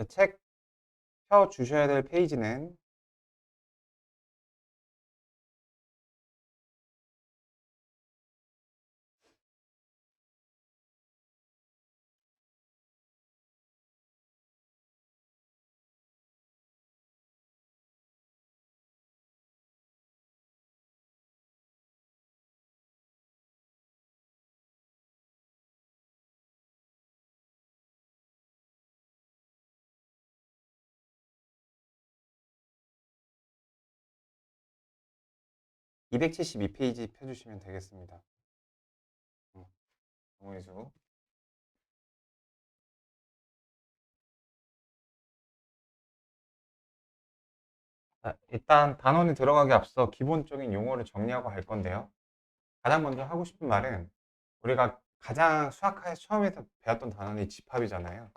책 펴주셔야 될 페이지는 272페이지 펴주시면 되겠습니다. 정의수. 일단 단원에 들어가기 앞서 기본적인 용어를 정리하고 갈 건데요. 가장 먼저 하고 싶은 말은 우리가 가장 수학에서 처음에서 배웠던 단원이 집합이잖아요.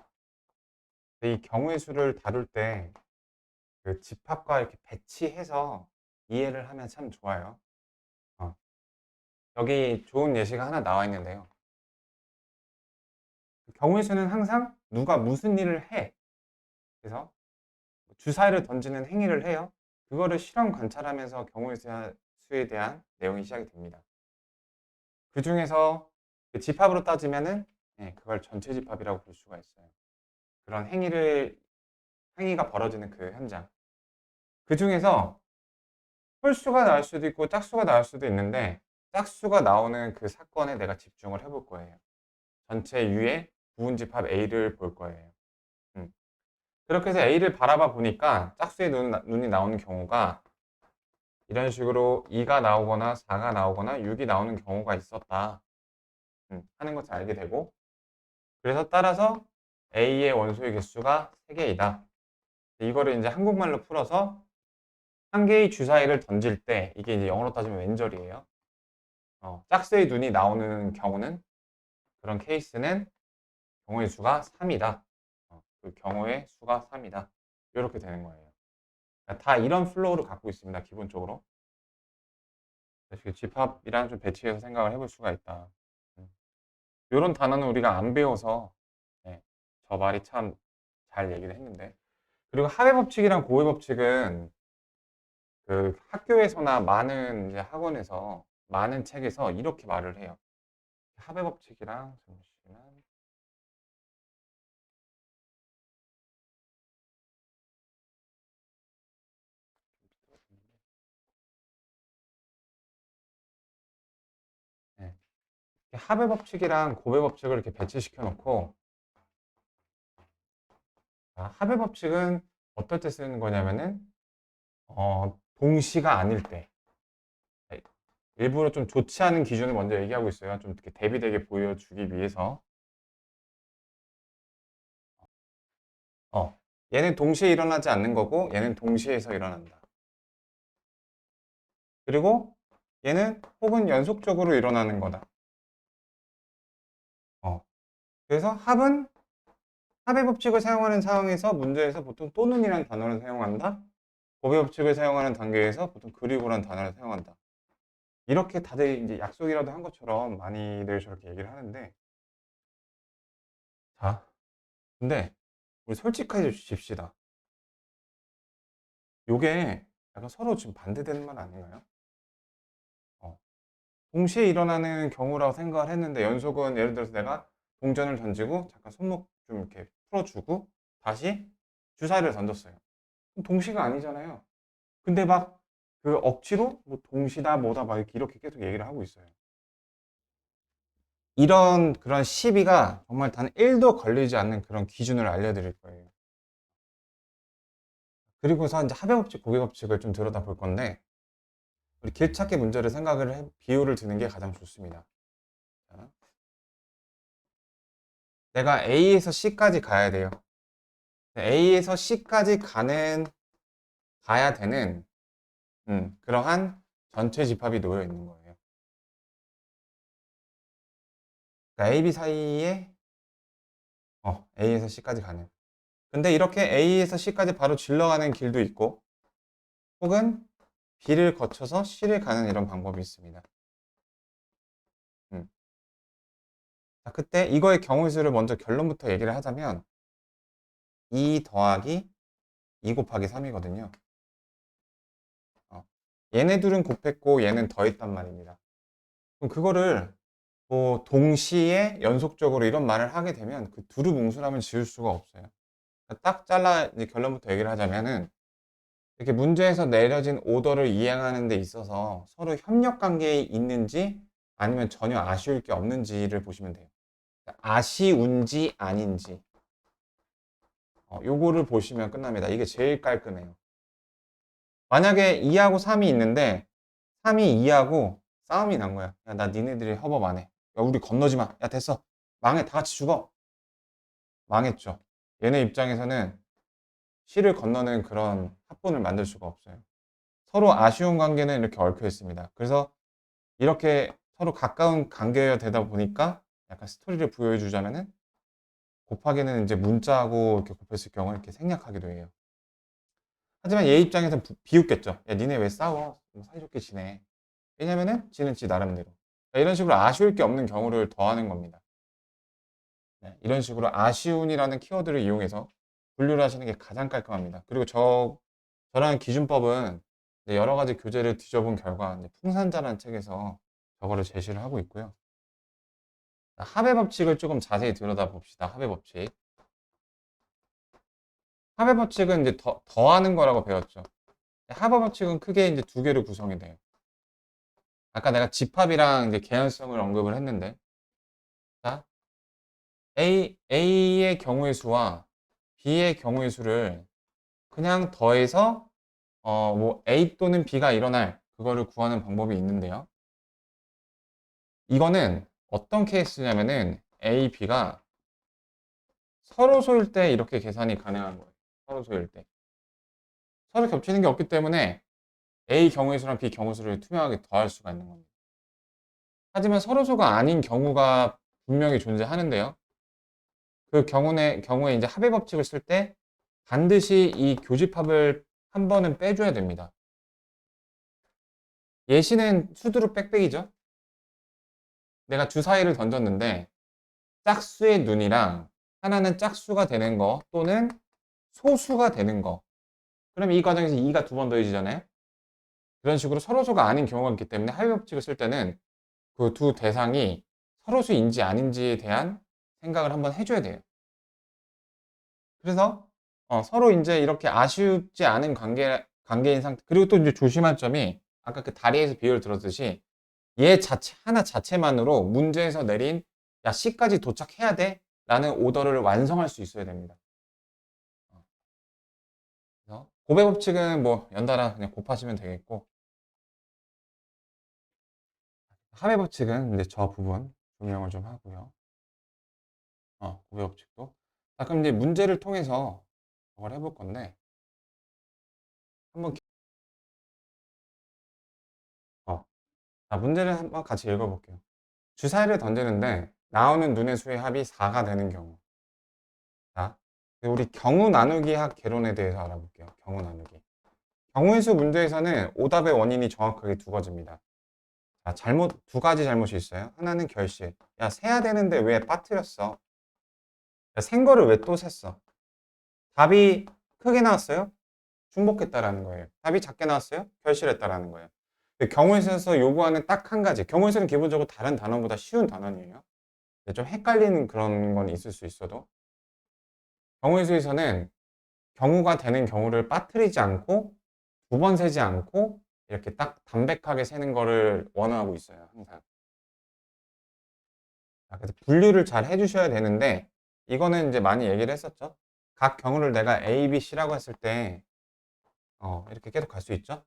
이 경우의 수를 다룰 때 그 집합과 이렇게 배치해서 이해를 하면 참 좋아요. 어, 여기 좋은 예시가 하나 나와 있는데요. 경우의 수는 항상 누가 무슨 일을 해. 그래서 주사위를 던지는 행위를 해요. 그거를 실험 관찰하면서 경우의 수에 대한 내용이 시작이 됩니다. 그 중에서 집합으로 따지면은 그걸 전체 집합이라고 볼 수가 있어요. 그런 행위가 벌어지는 그 현장. 그 중에서 홀수가 나올 수도 있고 짝수가 나올 수도 있는데 짝수가 나오는 그 사건에 내가 집중을 해볼 거예요. 전체 U의 부분집합 A를 볼 거예요. 그렇게 해서 A를 바라봐 보니까 짝수의 눈이 나오는 경우가 이런 식으로 2가 나오거나 4가 나오거나 6이 나오는 경우가 있었다 하는 것을 알게 되고, 그래서 따라서 A의 원소의 개수가 3개이다. 이거를 이제 한국말로 풀어서 한 개의 주사위를 던질 때, 이게 이제 영어로 따지면 왼절이에요. 짝수의 눈이 나오는 경우는, 그런 케이스는 경우의 수가 3이다. 그 경우의 수가 3이다. 이렇게 되는 거예요. 그러니까 다 이런 플로우를 갖고 있습니다. 기본적으로. 그래서 집합이랑 좀 배치해서 생각을 해볼 수가 있다. 이런 단어는 우리가 안 배워서 저 말이 참 잘 얘기를 했는데, 그리고 하회 법칙이랑 고해 법칙은 그 학교에서나 많은 이제 학원에서 많은 책에서 이렇게 말을 해요. 하회 법칙이랑 잠시만. 네. 하회 법칙이랑 고해 법칙을 이렇게 배치시켜 놓고, 하회 법칙은 어떨 때 쓰는 거냐면은 동시가 아닐 때, 일부러 좀 좋지 않은 기준을 먼저 얘기하고 있어요. 좀 이렇게 대비되게 보여주기 위해서. 얘는 동시에 일어나지 않는 거고 얘는 동시에서 일어난다. 그리고 얘는 혹은 연속적으로 일어나는 거다. 그래서 합의 법칙을 사용하는 상황에서 문제에서 보통 또는이라는 단어를 사용한다. 법의 법칙을 사용하는 단계에서 보통 그리고라는 단어를 사용한다. 이렇게 다들 이제 약속이라도 한 것처럼 많이들 저렇게 얘기를 하는데, 자, 근데 우리 솔직해집시다. 요게 약간 서로 지금 반대되는 말 아닌가요? 어, 동시에 일어나는 경우라고 생각을 했는데 연속은 예를 들어서 내가 동전을 던지고 잠깐 손목 좀 이렇게 풀어주고 다시 주사위를 던졌어요. 동시가 아니잖아요. 근데 막 그 억지로 뭐 동시다 뭐다 막 이렇게 계속 얘기를 하고 있어요. 이런 그런 시비가 정말 단 1도 걸리지 않는 그런 기준을 알려드릴 거예요. 그리고서 이제 합의법칙, 고개법칙을 좀 들여다볼 건데, 우리 길찾기 문제를 비유를 드는 게 가장 좋습니다. 자, 내가 A에서 C까지 가야 돼요. A에서 C까지 가야 되는 그러한 전체 집합이 놓여 있는 거예요. 그러니까 A, B 사이에 A에서 C까지 가는. 근데 이렇게 A에서 C까지 바로 질러가는 길도 있고, 혹은 B를 거쳐서 C를 가는 이런 방법이 있습니다. 음. 자, 그때 이거의 경우의 수를 먼저 결론부터 얘기를 하자면, 2 더하기 2 곱하기 3이거든요. 얘네 둘은 곱했고 얘는 더했단 말입니다. 그럼 그거를 뭐 동시에 연속적으로 이런 말을 하게 되면 그 두루뭉술하면 지울 수가 없어요. 딱 잘라 이제 결론부터 얘기를 하자면은 이렇게 문제에서 내려진 오더를 이행하는 데 있어서 서로 협력 관계에 있는지 아니면 전혀 아쉬울 게 없는지를 보시면 돼요. 아쉬운지 아닌지 요거를 보시면 끝납니다. 이게 제일 깔끔해요. 만약에 2하고 3이 있는데 3이 2하고 싸움이 난 거야. 야, 나 니네들이 협업 안 해. 야, 우리 건너지 마. 야, 됐어. 망해. 다 같이 죽어. 망했죠. 얘네 입장에서는 시를 건너는 그런 합본을 만들 수가 없어요. 서로 아쉬운 관계는 이렇게 얽혀 있습니다. 그래서 이렇게 서로 가까운 관계가 되다 보니까 약간 스토리를 부여해 주자면은 곱하기는 이제 문자하고 이렇게 곱했을 경우 이렇게 생략하기도 해요. 하지만 얘 입장에서 비웃겠죠. 야, 니네 왜 싸워? 뭐 사이좋게 지내. 왜냐면은 지는 지 나름대로. 이런 식으로 아쉬울 게 없는 경우를 더하는 겁니다. 네, 이런 식으로 아쉬운이라는 키워드를 이용해서 분류를 하시는 게 가장 깔끔합니다. 그리고 저랑 기준법은 여러 가지 교재를 뒤져본 결과 풍산자라는 책에서 저거를 제시를 하고 있고요. 합의 법칙을 조금 자세히 들여다봅시다. 합의 법칙. 합의 법칙은 이제 더하는 거라고 배웠죠. 합의 법칙은 크게 이제 두 개로 구성이 돼요. 아까 내가 집합이랑 이제 개연성을 언급을 했는데, 자, A의 경우의 수와 B의 경우의 수를 그냥 더해서 뭐 A 또는 B가 일어날 그거를 구하는 방법이 있는데요. 이거는 어떤 케이스냐면은 A, B가 서로 소일 때 이렇게 계산이 가능한 거예요. 서로 소일 때. 서로 겹치는 게 없기 때문에 A 경우의 수랑 B 경우의 수를 투명하게 더할 수가 있는 겁니다. 하지만 서로 소가 아닌 경우가 분명히 존재하는데요. 그 경우에 이제 합의 법칙을 쓸 때 반드시 이 교집합을 한 번은 빼줘야 됩니다. 예시는 수두룩 빽빽이죠. 내가 주사위를 던졌는데 짝수의 눈이랑 하나는 짝수가 되는 거 또는 소수가 되는 거. 그럼 이 과정에서 2가 두 번 더해지잖아요. 그런 식으로 서로소가 아닌 경우가 있기 때문에 합의 법칙을 쓸 때는 그 두 대상이 서로수인지 아닌지에 대한 생각을 한번 해줘야 돼요. 그래서 서로 이제 이렇게 아쉽지 않은 관계인 상태. 그리고 또 이제 조심할 점이 아까 그 다리에서 비유를 들었듯이 얘 하나 자체만으로 문제에서 내린 야 C까지 도착해야 돼 라는 오더를 완성할 수 있어야 됩니다. 그래서 곱의 법칙은 뭐 연달아 그냥 곱하시면 되겠고 합의 법칙은 이제 저 부분 조명을 좀 하고요. 곱의 법칙도. 자, 그럼 이제 문제를 통해서 저걸 해볼 건데 한번 자, 문제를 한번 같이 읽어볼게요. 주사위를 던지는데 나오는 눈의 수의 합이 4가 되는 경우. 자, 우리 경우 나누기 학 개론에 대해서 알아볼게요. 경우 나누기. 경우의 수 문제에서는 오답의 원인이 정확하게 두 가지입니다. 자, 두 가지 잘못이 있어요. 하나는 결실. 야, 세야 되는데 왜 빠뜨렸어? 야, 센 거를 왜 또 셌어? 답이 크게 나왔어요? 중복했다라는 거예요. 답이 작게 나왔어요? 결실했다라는 거예요. 경우의 수에서 요구하는 딱 한 가지. 경우의 수는 기본적으로 다른 단어보다 쉬운 단원이에요. 좀 헷갈리는 그런 건 있을 수 있어도 경우의 수에서는 경우가 되는 경우를 빠뜨리지 않고 두 번 세지 않고 이렇게 딱 담백하게 세는 거를 원하고 있어요. 항상. 그래서 분류를 잘 해주셔야 되는데 이거는 이제 많이 얘기를 했었죠. 각 경우를 내가 A, B, C라고 했을 때 이렇게 계속 갈 수 있죠.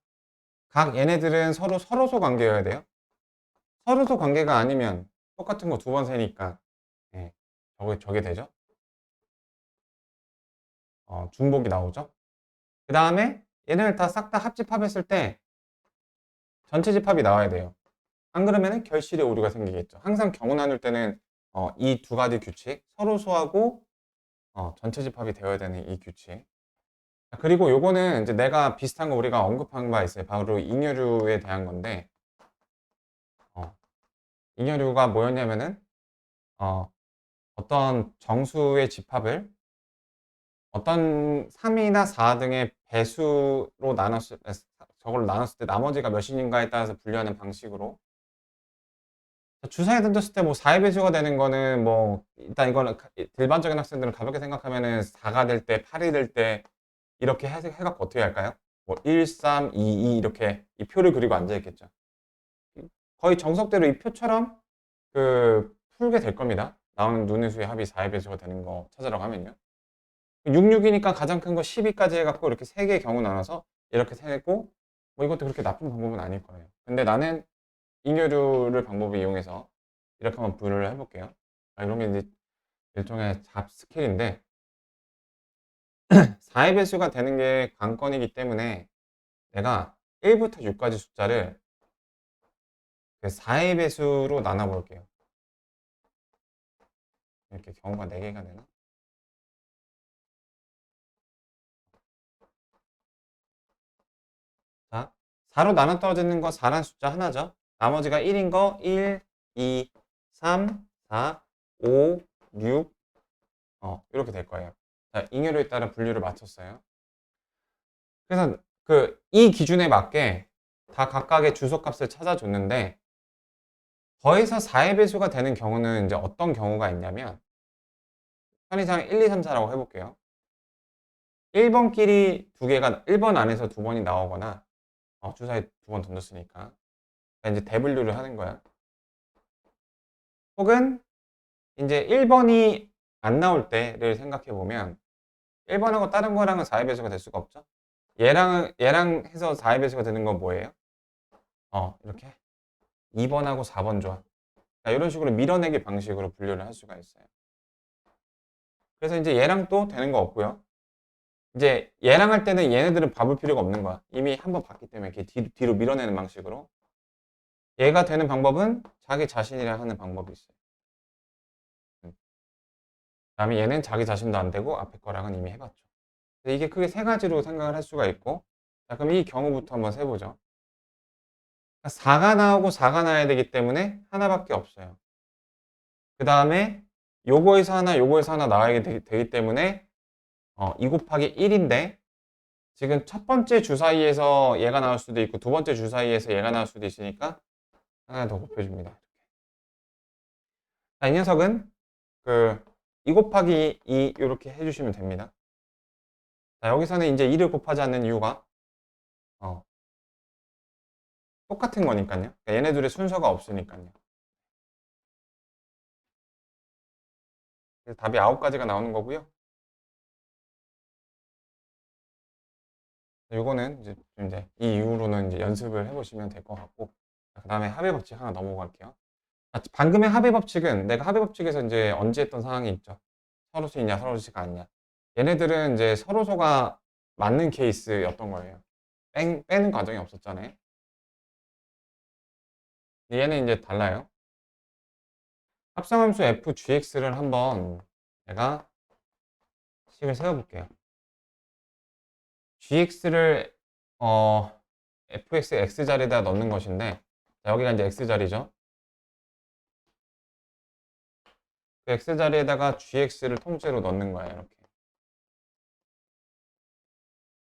각 얘네들은 서로소 관계여야 돼요. 서로소 관계가 아니면 똑같은 거 두 번 세니까 예, 저게 되죠. 중복이 나오죠. 그 다음에 얘네를 다 싹 다 합집합했을 때 전체 집합이 나와야 돼요. 안 그러면 결실에 오류가 생기겠죠. 항상 경우 나눌 때는 이 두 가지 규칙, 서로소하고 전체 집합이 되어야 되는 이 규칙. 그리고 요거는 이제 내가 비슷한 거 우리가 언급한 바 있어요. 바로 잉여류에 대한 건데, 잉여류가 뭐였냐면은, 어떤 정수의 집합을 어떤 3이나 4 등의 배수로 나눴을 저걸 나눴을 때 나머지가 몇인가에 따라서 분류하는 방식으로 주사위 던졌을 때 뭐 4의 배수가 되는 거는 뭐 일단 이거는 일반적인 학생들은 가볍게 생각하면은 4가 될 때, 8이 될 때 이렇게 해 갖고 어떻게 할까요? 뭐 1, 3, 2, 2 이렇게 이 표를 그리고 앉아 있겠죠. 거의 정석대로 이 표처럼 풀게 될 겁니다. 나오는 눈의 수의 합이 4의 배수가 되는 거 찾으라고 하면요. 66이니까 가장 큰 거 12까지 해갖고 이렇게 3개의 경우 나눠서 이렇게 세고 뭐 이것도 그렇게 나쁜 방법은 아닐 거예요. 근데 나는 잉여류를 방법을 이용해서 이렇게 한번 분류를 해볼게요. 이런 게 이제 일종의 잡 스킬인데 4의 배수가 되는 게 관건이기 때문에 내가 1부터 6까지 숫자를 4의 배수로 나눠 볼게요. 이렇게 경우가 4개가 되나? 자, 4로 나눠 떨어지는 거 4라는 숫자 하나죠. 나머지가 1인 거 1, 2, 3, 4, 5, 6 이렇게 될 거예요. 자, 잉여류에 따른 분류를 마쳤어요. 그래서 이 기준에 맞게 다 각각의 주소값을 찾아줬는데 더해서 4의 배수가 되는 경우는 이제 어떤 경우가 있냐면 편의상 1, 2, 3, 4라고 해볼게요. 1번끼리 두 개가 1번 안에서 두 번이 나오거나 주사위 두 번 던졌으니까 이제 대분류를 하는 거야. 혹은 이제 1번이 안 나올 때를 생각해 보면 1번하고 다른 거랑은 4의 배수가 될 수가 없죠. 얘랑 해서 4의 배수가 되는 건 뭐예요? 이렇게 2번하고 4번 조합. 이런 식으로 밀어내기 방식으로 분류를 할 수가 있어요. 그래서 이제 얘랑 또 되는 거 없고요. 이제 얘랑 할 때는 얘네들은 봐볼 필요가 없는 거야. 이미 한번 봤기 때문에 이렇게 뒤로 밀어내는 방식으로. 얘가 되는 방법은 자기 자신이랑 하는 방법이 있어요. 그다음에 얘는 자기 자신도 안 되고 앞에 거랑은 이미 해봤죠. 이게 크게 세 가지로 생각을 할 수가 있고, 자, 그럼 이 경우부터 한번 세보죠. 4가 나오고 4가 나야 되기 때문에 하나밖에 없어요. 그 다음에 요거에서 하나, 요거에서 하나 나와야 되기 때문에 2 곱하기 1인데 지금 첫 번째 주사위에서 얘가 나올 수도 있고 두 번째 주사위에서 얘가 나올 수도 있으니까 하나 더 곱해줍니다. 자, 이 녀석은 2 곱하기 2 이렇게 해주시면 됩니다. 자, 여기서는 이제 2를 곱하지 않는 이유가 똑같은 거니까요. 그러니까 얘네들의 순서가 없으니까요. 그래서 답이 9가지가 나오는 거고요. 이거는 이제 이 이후로는 이제 연습을 해보시면 될 것 같고, 그 다음에 합의 법칙 하나 넘어갈게요. 방금의 합의 법칙은 내가 합의 법칙에서 이제 언제 했던 상황이 있죠. 서로수 있냐, 서로수가 아니냐. 얘네들은 이제 서로소가 맞는 케이스였던 거예요. 빼는 과정이 없었잖아요. 얘는 이제 달라요. 합성함수 fgx를 한번 내가 식을 세워볼게요. gx를 fx x자리에다 넣는 것인데, 자, 여기가 이제 x자리죠. 그 x자리에다가 gx를 통째로 넣는 거예요. 이렇게.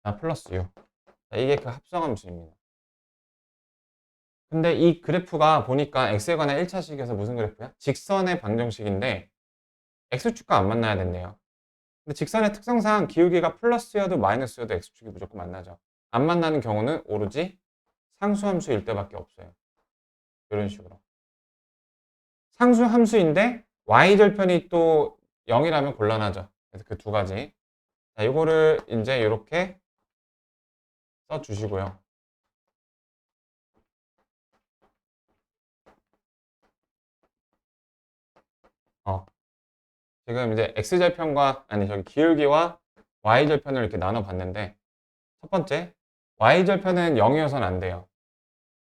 자, 플러스 u. 자, 이게 그 합성함수입니다. 근데 이 그래프가 보니까 x에 관한 1차식에서 무슨 그래프야? 직선의 방정식인데 x축과 안 만나야 된대요. 근데 직선의 특성상 기울기가 플러스여도 마이너스여도 x축이 무조건 만나죠. 안 만나는 경우는 오로지 상수함수일 때밖에 없어요. 이런 식으로. 상수함수인데 y절편이 또 0이라면 곤란하죠. 그래서 그 두 가지. 자, 이거를 이제 이렇게 써주시고요. 지금 이제 x절편과 기울기와 y절편을 이렇게 나눠 봤는데 첫 번째 y절편은 0이어서는 안 돼요.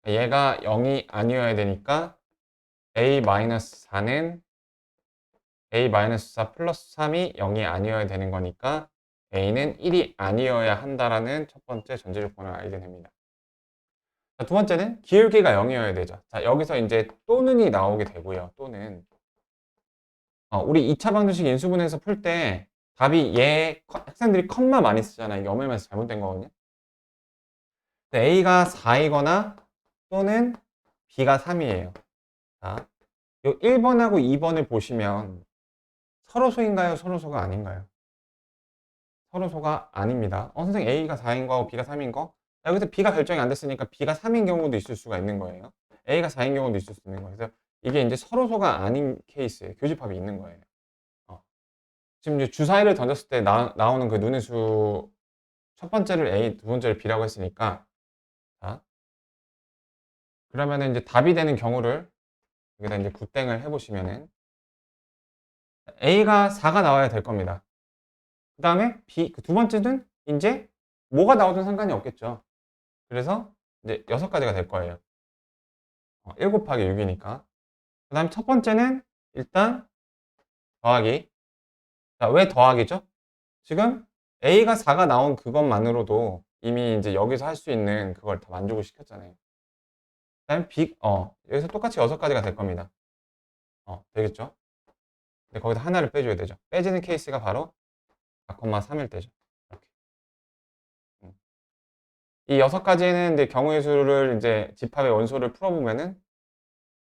얘가 0이 아니어야 되니까 a-4는 a-4 플러스 3이 0이 아니어야 되는 거니까 a는 1이 아니어야 한다라는 첫 번째 전제 조건을 알게 됩니다. 자, 두 번째는 기울기가 0이어야 되죠. 자, 여기서 이제 또는이 나오게 되고요. 또는 우리 2차 방정식 인수분해에서 풀 때 답이 학생들이 컴마 많이 쓰잖아요. 이게 어머니에서 잘못된 거거든요. A가 4이거나 또는 B가 3이에요. 자, 요 1번하고 2번을 보시면 서로소인가요? 서로소가 아닌가요? 서로소가 아닙니다. 선생님 A가 4인 거하고 B가 3인 거? 자, 여기서 B가 결정이 안 됐으니까 B가 3인 경우도 있을 수가 있는 거예요. A가 4인 경우도 있을 수 있는 거예요. 그래서 이게 이제 서로소가 아닌 케이스예요. 교집합이 있는 거예요. 지금 이제 주사위를 던졌을 때 나오는 그 눈의 수 첫 번째를 A, 두 번째를 B라고 했으니까 자, 그러면은 이제 답이 되는 경우를 여기다 이제 굿땡을 해보시면은 A가 4가 나와야 될 겁니다. 그 다음에 B, 그 두 번째는 이제 뭐가 나오든 상관이 없겠죠. 그래서 이제 6가지가 될 거예요. 1 곱하기 6이니까. 그 다음에 첫 번째는 일단 더하기. 자, 왜 더하기죠? 지금 A가 4가 나온 그것만으로도 이미 이제 여기서 할 수 있는 그걸 다 만족을 시켰잖아요. 그 다음에 B, 여기서 똑같이 6가지가 될 겁니다. 되겠죠? 근데 거기다 하나를 빼줘야 되죠. 빼지는 케이스가 바로 4,3일 때죠. 이렇게. 이 6가지는 이제 경우의 수를 이제 집합의 원소를 풀어보면은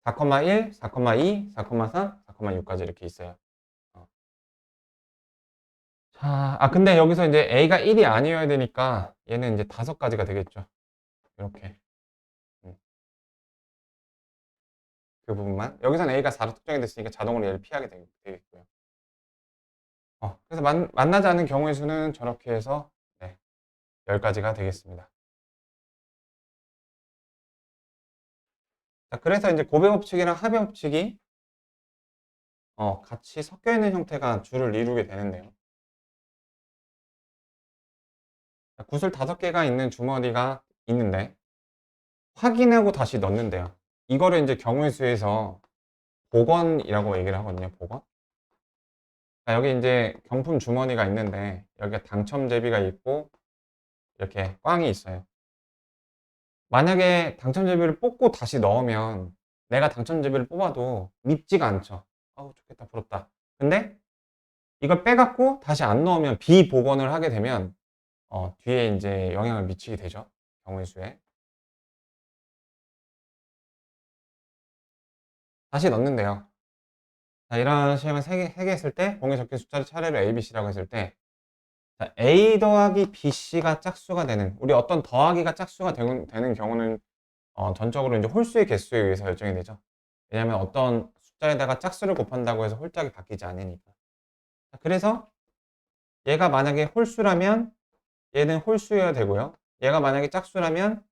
4,1, 4,2, 4,3, 4,6까지 이렇게 있어요. 자, 근데 여기서 이제 A가 1이 아니어야 되니까 얘는 이제 5가지가 되겠죠. 이렇게. 음, 그 부분만. 여기서는 A가 4로 특정이 됐으니까 자동으로 얘를 피하게 되겠고요. 그래서 만나지 않는 경우의 수는 저렇게 해서 네, 10가지가 되겠습니다. 자, 그래서 이제 곱의 법칙이랑 합의 법칙이 같이 섞여 있는 형태가 줄을 이루게 되는데요. 자, 구슬 5개가 있는 주머니가 있는데 확인하고 다시 넣는데요. 이거를 이제 경우의 수에서 복원이라고 얘기를 하거든요. 복원. 자, 여기 이제 경품 주머니가 있는데 여기가 당첨 제비가 있고 이렇게 꽝이 있어요. 만약에 당첨 제비를 뽑고 다시 넣으면 내가 당첨 제비를 뽑아도 믿지가 않죠. 아우 좋겠다 부럽다. 근데 이걸 빼갖고 다시 안 넣으면 비복원을 하게 되면 뒤에 이제 영향을 미치게 되죠. 경우의 수에. 다시 넣는데요. 자, 이런 시험을 3개 했을 때 공에 적힌 숫자를 차례로 A, B, C라고 했을 때 자, A 더하기 BC가 짝수가 되는 우리 어떤 더하기가 짝수가 되는 경우는 전적으로 이제 홀수의 개수에 의해서 결정이 되죠. 왜냐하면 어떤 숫자에다가 짝수를 곱한다고 해서 홀짝이 바뀌지 않으니까. 자, 그래서 얘가 만약에 홀수라면 얘는 홀수여야 되고요. 얘가 만약에 짝수라면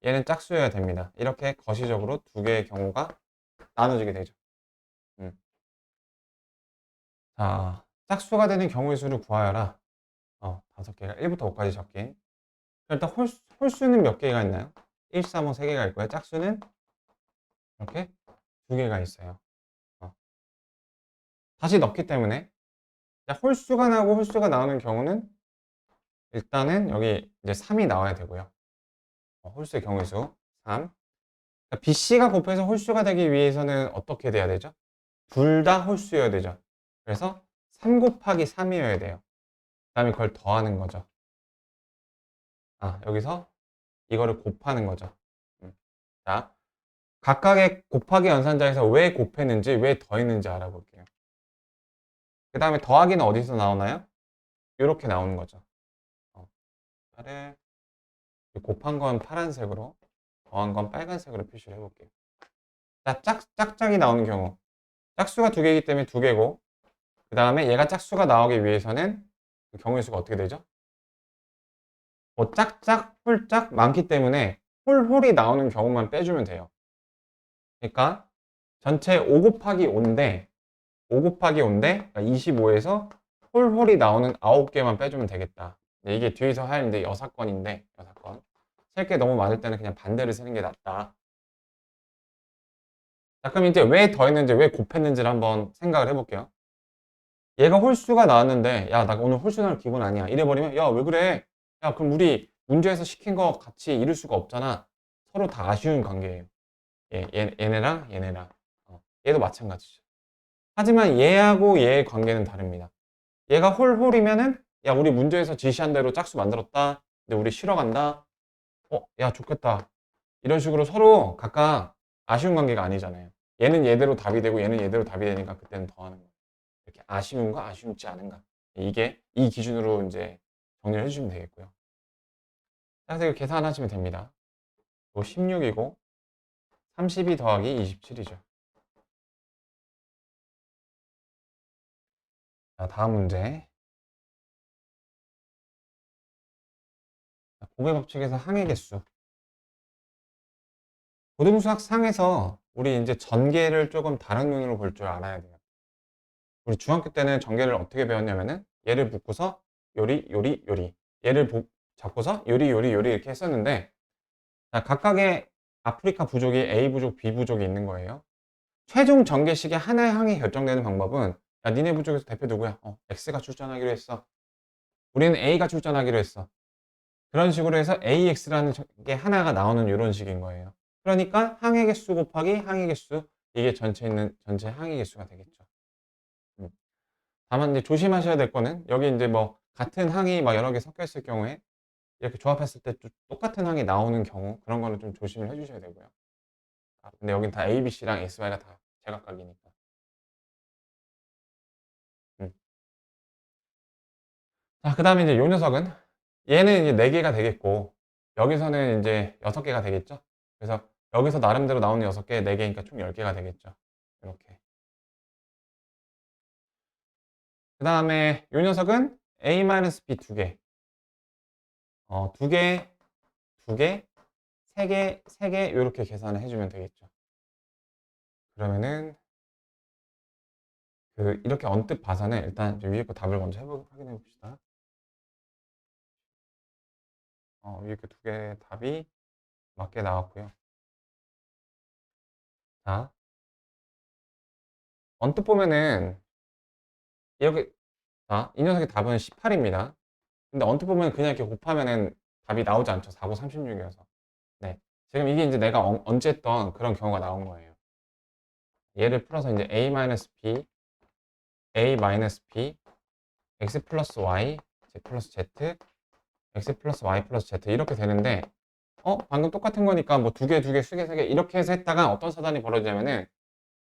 얘는 짝수여야 됩니다. 이렇게 거시적으로 두 개의 경우가 나눠지게 되죠. 음. 자, 짝수가 되는 경우의 수를 구하여라. 5개가 1부터 5까지 적긴. 일단 홀수는 몇 개가 있나요? 1, 3, 5 3개가 있고요. 짝수는 이렇게 2개가 있어요. 다시 넣기 때문에 홀수가 나오고 홀수가 나오는 경우는 일단은 여기 이제 3이 나와야 되고요. 홀수의 경우의 수 3. BC가 곱해서 홀수가 되기 위해서는 어떻게 돼야 되죠? 둘 다 홀수여야 되죠. 그래서 3 곱하기 3이어야 돼요. 그 다음에 그걸 더하는 거죠. 여기서 이거를 곱하는 거죠. 자, 각각의 곱하기 연산자에서 왜 곱했는지, 왜 더했는지 알아볼게요. 그 다음에 더하기는 어디서 나오나요? 이렇게 나오는 거죠. 숫자를 곱한 건 파란색으로, 더한 건 빨간색으로 표시를 해볼게요. 자, 짝짝이 나오는 경우. 짝수가 2개이기 때문에 2개고, 그 다음에 얘가 짝수가 나오기 위해서는 그 경우의 수가 어떻게 되죠? 짝짝, 홀짝 많기 때문에 홀홀이 나오는 경우만 빼주면 돼요. 그러니까 전체 5 곱하기 5인데 5 곱하기 5인데 25에서 홀홀이 나오는 9개만 빼주면 되겠다. 이게 뒤에서 할 이제 여사건인데 6건. 셀 게 너무 많을 때는 그냥 반대를 쓰는 게 낫다. 자, 그럼 이제 왜 더했는지 왜 곱했는지를 한번 생각을 해볼게요. 얘가 홀수가 나왔는데 야, 나 오늘 홀수 나올 기분 아니야. 이래버리면 야, 왜 그래? 야, 그럼 우리 문제에서 시킨 거 같이 이룰 수가 없잖아. 서로 다 아쉬운 관계예요. 얘네랑 얘네랑. 얘도 마찬가지죠. 하지만 얘하고 얘의 관계는 다릅니다. 얘가 홀홀이면은 야 우리 문제에서 지시한 대로 짝수 만들었다. 근데 우리 쉬러 간다. 야 좋겠다. 이런 식으로 서로 각각 아쉬운 관계가 아니잖아요. 얘는 얘대로 답이 되고 얘는 얘대로 답이 되니까 그때는 더 하는 거예요. 이렇게 아쉬운가 아쉬운지 않은가. 이게 이 기준으로 이제 정리를 해주시면 되겠고요. 그래서 이거 계산하시면 됩니다. 16이고 32 더하기 27이죠. 자, 다음 문제. 곱의 법칙에서 항의 개수. 고등수학 상에서 우리 이제 전개를 조금 다른 눈으로 볼 줄 알아야 돼요. 우리 중학교 때는 전개를 어떻게 배웠냐면은 얘를 묶고서 요리, 요리, 요리. 얘를 잡고서 요리, 요리, 요리 이렇게 했었는데 자, 각각의 아프리카 부족이 A 부족, B 부족이 있는 거예요. 최종 전개식의 하나의 항이 결정되는 방법은 야, 니네 부족에서 대표 누구야? X가 출전하기로 했어. 우리는 A가 출전하기로 했어. 그런 식으로 해서 AX라는 게 하나가 나오는 이런 식인 거예요. 그러니까 항의 개수 곱하기 항의 개수 이게 전체 있는 전체 항의 개수가 되겠죠. 다만 이제 조심하셔야 될 거는 여기 이제 뭐 같은 항이 막 여러 개 섞여 있을 경우에 이렇게 조합했을 때 똑같은 항이 나오는 경우 그런 거는 좀 조심을 해주셔야 되고요. 근데 여긴 다 A, B, C랑 S, Y가 다 제각각이니까. 음. 자, 그 다음에 이제 요 녀석은 얘는 이제 4개가 되겠고 여기서는 이제 6개가 되겠죠. 그래서 여기서 나름대로 나오는 6개, 4개니까 총 10개가 되겠죠. 이렇게. 그 다음에 요 녀석은 A-B 2개. 2개, 2개, 3개, 3개 이렇게 계산을 해주면 되겠죠. 그러면은 이렇게 언뜻 봐서는 일단 위에 거 답을 먼저 확인해 봅시다. 위에 거 2개 답이 맞게 나왔고요. 자, 언뜻 보면은 이렇게 이 녀석의 답은 18입니다. 근데 언뜻 보면 그냥 이렇게 곱하면은 답이 나오지 않죠. 4, 9, 36이어서. 네. 지금 이게 이제 내가 언제 했던 그런 경우가 나온 거예요. 얘를 풀어서 이제 A-B, A-B, X 플러스 Y, Z 플러스 Z, X 플러스 Y 플러스 Z 이렇게 되는데 방금 똑같은 거니까 뭐 2개, 2개, 3개, 3개 이렇게 해서 했다가 어떤 사단이 벌어지냐면은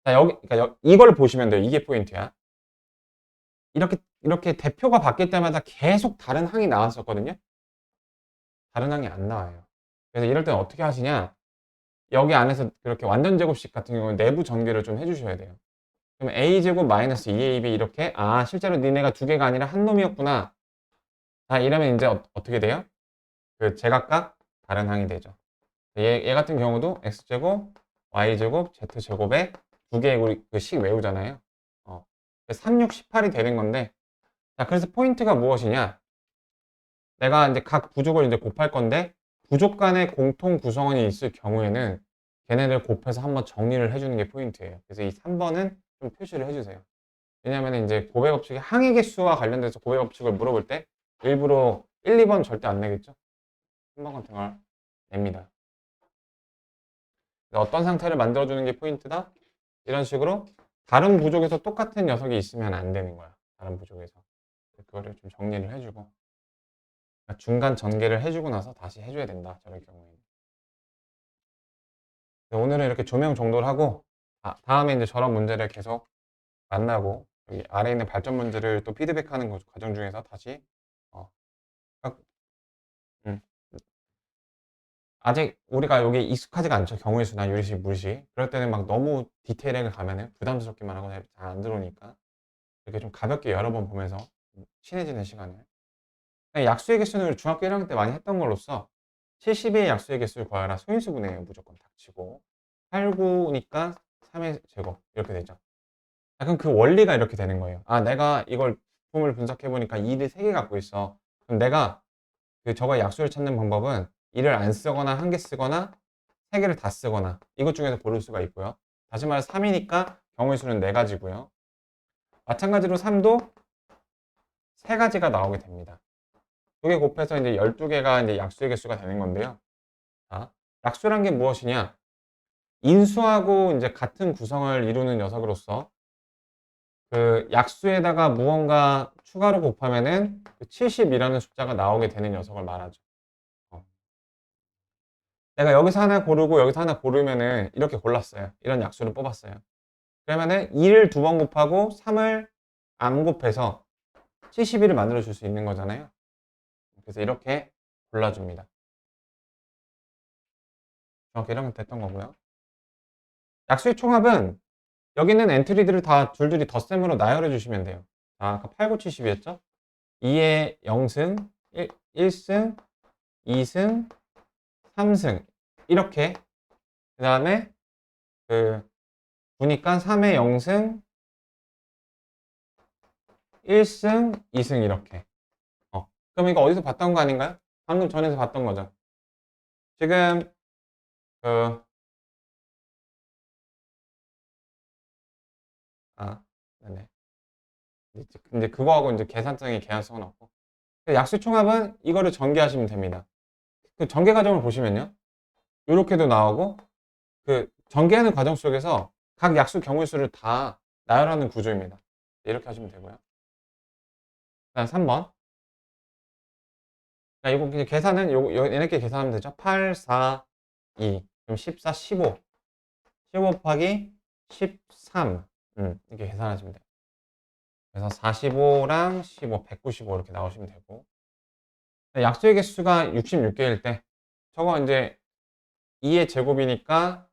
자, 그러니까 이걸 보시면 돼요. 이게 포인트야. 이렇게 대표가 바뀔 때마다 계속 다른 항이 나왔었거든요. 다른 항이 안 나와요. 그래서 이럴 때는 어떻게 하시냐? 여기 안에서 그렇게 완전 제곱식 같은 경우는 내부 전개를 좀 해주셔야 돼요. 그럼 a제곱 마이너스 2ab 이렇게 실제로 니네가 2개가 아니라 한 놈이었구나. 자, 이러면 이제 어떻게 돼요? 제각각 다른 항이 되죠. 얘 같은 경우도 x제곱, y제곱, z제곱에 2개 우리 식 외우잖아요. 3, 6, 18이 되는 건데 자, 그래서 포인트가 무엇이냐? 내가 이제 각 부족을 이제 곱할 건데 부족 간에 공통 구성원이 있을 경우에는 걔네들 곱해서 한번 정리를 해주는 게 포인트예요. 그래서 이 3번은 좀 표시를 해주세요. 왜냐하면 이제 곱의 법칙의 항의 개수와 관련돼서 곱의 법칙을 물어볼 때 일부러 1, 2번 절대 안 내겠죠. 3번 같은 걸 냅니다. 어떤 상태를 만들어주는 게 포인트다? 이런 식으로 다른 부족에서 똑같은 녀석이 있으면 안 되는 거야. 다른 부족에서. 그거를 좀 정리를 해주고 중간 전개를 해주고 나서 다시 해줘야 된다. 저럴 경우에는. 오늘은 이렇게 조명 정도를 하고 다음에 이제 저런 문제를 계속 만나고 여기 아래에 있는 발전 문제를 또 피드백하는 과정 중에서 다시 어, 음, 아직 우리가 여기 익숙하지가 않죠. 경우의 수나 유리식, 물식. 그럴 때는 막 너무 디테일하게 가면은 부담스럽기만 하고 잘 안 들어오니까 이렇게 좀 가볍게 여러 번 보면서 친해지는 시간을 약수의 개수는 우리 중학교 1학년 때 많이 했던 걸로써 70의 약수의 개수를 구하라 소인수분해예요. 무조건 닥치고 8, 9니까 3의 제곱 이렇게 되죠. 그럼 그 원리가 이렇게 되는 거예요. 내가 이걸 부품을 분석해 보니까 2를 3개 갖고 있어. 그럼 내가 저거 약수를 찾는 방법은 2를 안 쓰거나 1개 쓰거나 3개를 다 쓰거나 이것 중에서 고를 수가 있고요. 다시 말해 3이니까 경우의 수는 4가지고요. 마찬가지로 3도 3가지가 나오게 됩니다. 2개 곱해서 이제 12개가 이제 약수의 개수가 되는 건데요. 자, 약수란 게 무엇이냐? 인수하고 이제 같은 구성을 이루는 녀석으로서 약수에다가 무언가 추가로 곱하면은 그 70이라는 숫자가 나오게 되는 녀석을 말하죠. 내가 여기서 하나 고르고 여기서 하나 고르면은 이렇게 골랐어요. 이런 약수를 뽑았어요. 그러면은 2를 두 번 곱하고 3을 안 곱해서 71을 만들어 줄 수 있는 거잖아요. 그래서 이렇게 골라줍니다. 정확히 이러면 됐던 거고요. 약수의 총합은 여기 있는 엔트리들을 다 둘둘이 덧셈으로 나열해 주시면 돼요. 아까 8, 9, 70이었죠? 2에 0승, 1승, 2승, 3승 이렇게 그 다음에 그 보니까 3에 0승, 1승, 2승 이렇게 그럼 이거 어디서 봤던 거 아닌가요? 방금 전에서 봤던 거죠. 지금 그 네네. 근데 그거하고 이제 계산성의 개연성은 없고 약수 총합은 이거를 전개하시면 됩니다. 그 전개 과정을 보시면요. 이렇게도 나오고 그 전개하는 과정 속에서 각 약수 경우의 수를 다 나열하는 구조입니다. 이렇게 하시면 되고요. 그다음 3번. 이거 그냥 계산은 얘네끼리 계산하면 되죠. 8, 4, 2. 그럼 14, 15. 15 곱하기 13. 이렇게 계산하시면 돼요. 그래서 45랑 15, 195 이렇게 나오시면 되고. 약수의 개수가 66개일 때 저거 이제 2의 제곱이니까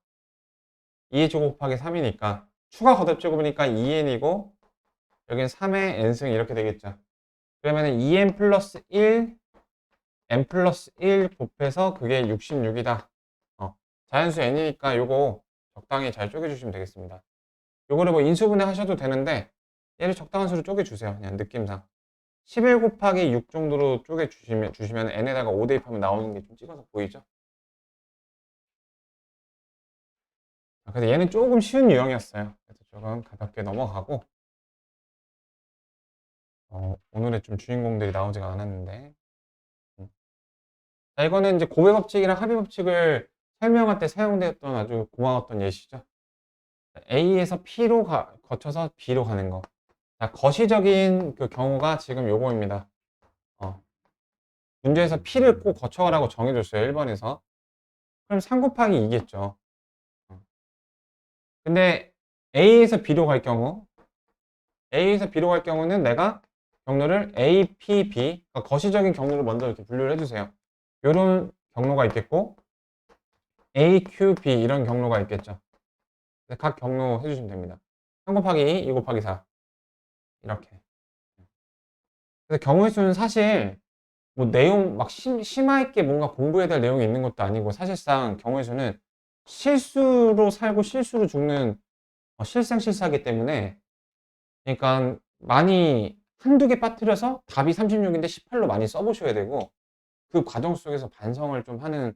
2의 제곱 곱하기 3이니까 추가 거듭 제곱이니까 2n이고 여기는 3의 n승 이렇게 되겠죠. 그러면 2n 플러스 1, n 플러스 1 곱해서 그게 66이다. 자연수 n이니까 요거 적당히 잘 쪼개주시면 되겠습니다. 요거를 뭐 인수분해 하셔도 되는데 얘를 적당한 수로 쪼개주세요. 그냥 느낌상. 11 곱하기 6 정도로 쪼개주시면 n에다가 5 대입하면 나오는 게 좀 찍어서 보이죠? 그래서 얘는 조금 쉬운 유형이었어요. 그래서 조금 가볍게 넘어가고 오늘의 좀 주인공들이 나오지가 않았는데 자, 이거는 이제 고배 법칙이랑 합의 법칙을 설명할 때 사용되었던 아주 고마웠던 예시죠. A에서 P로 거쳐서 B로 가는 거. 자, 거시적인 그 경우가 지금 요거입니다. 문제에서 P를 꼭 거쳐가라고 정해줬어요. 1번에서. 그럼 3 곱하기 2겠죠. 근데 A에서 B로 갈 경우 A에서 B로 갈 경우는 내가 경로를 A, P, B 그러니까 거시적인 경로를 먼저 이렇게 분류를 해주세요. 이런 경로가 있겠고 A, Q, B 이런 경로가 있겠죠. 각 경로 해주시면 됩니다. 3 곱하기 2, 2 곱하기 4 이렇게. 그래서 경우의 수는 사실 뭐 내용 막 심화 있게 뭔가 공부해야 될 내용이 있는 것도 아니고 사실상 경우의 수는 실수로 살고 실수로 죽는 실생실사이기 때문에 그러니까 많이 한두 개 빠뜨려서 답이 36인데 18로 많이 써보셔야 되고 그 과정 속에서 반성을 좀 하는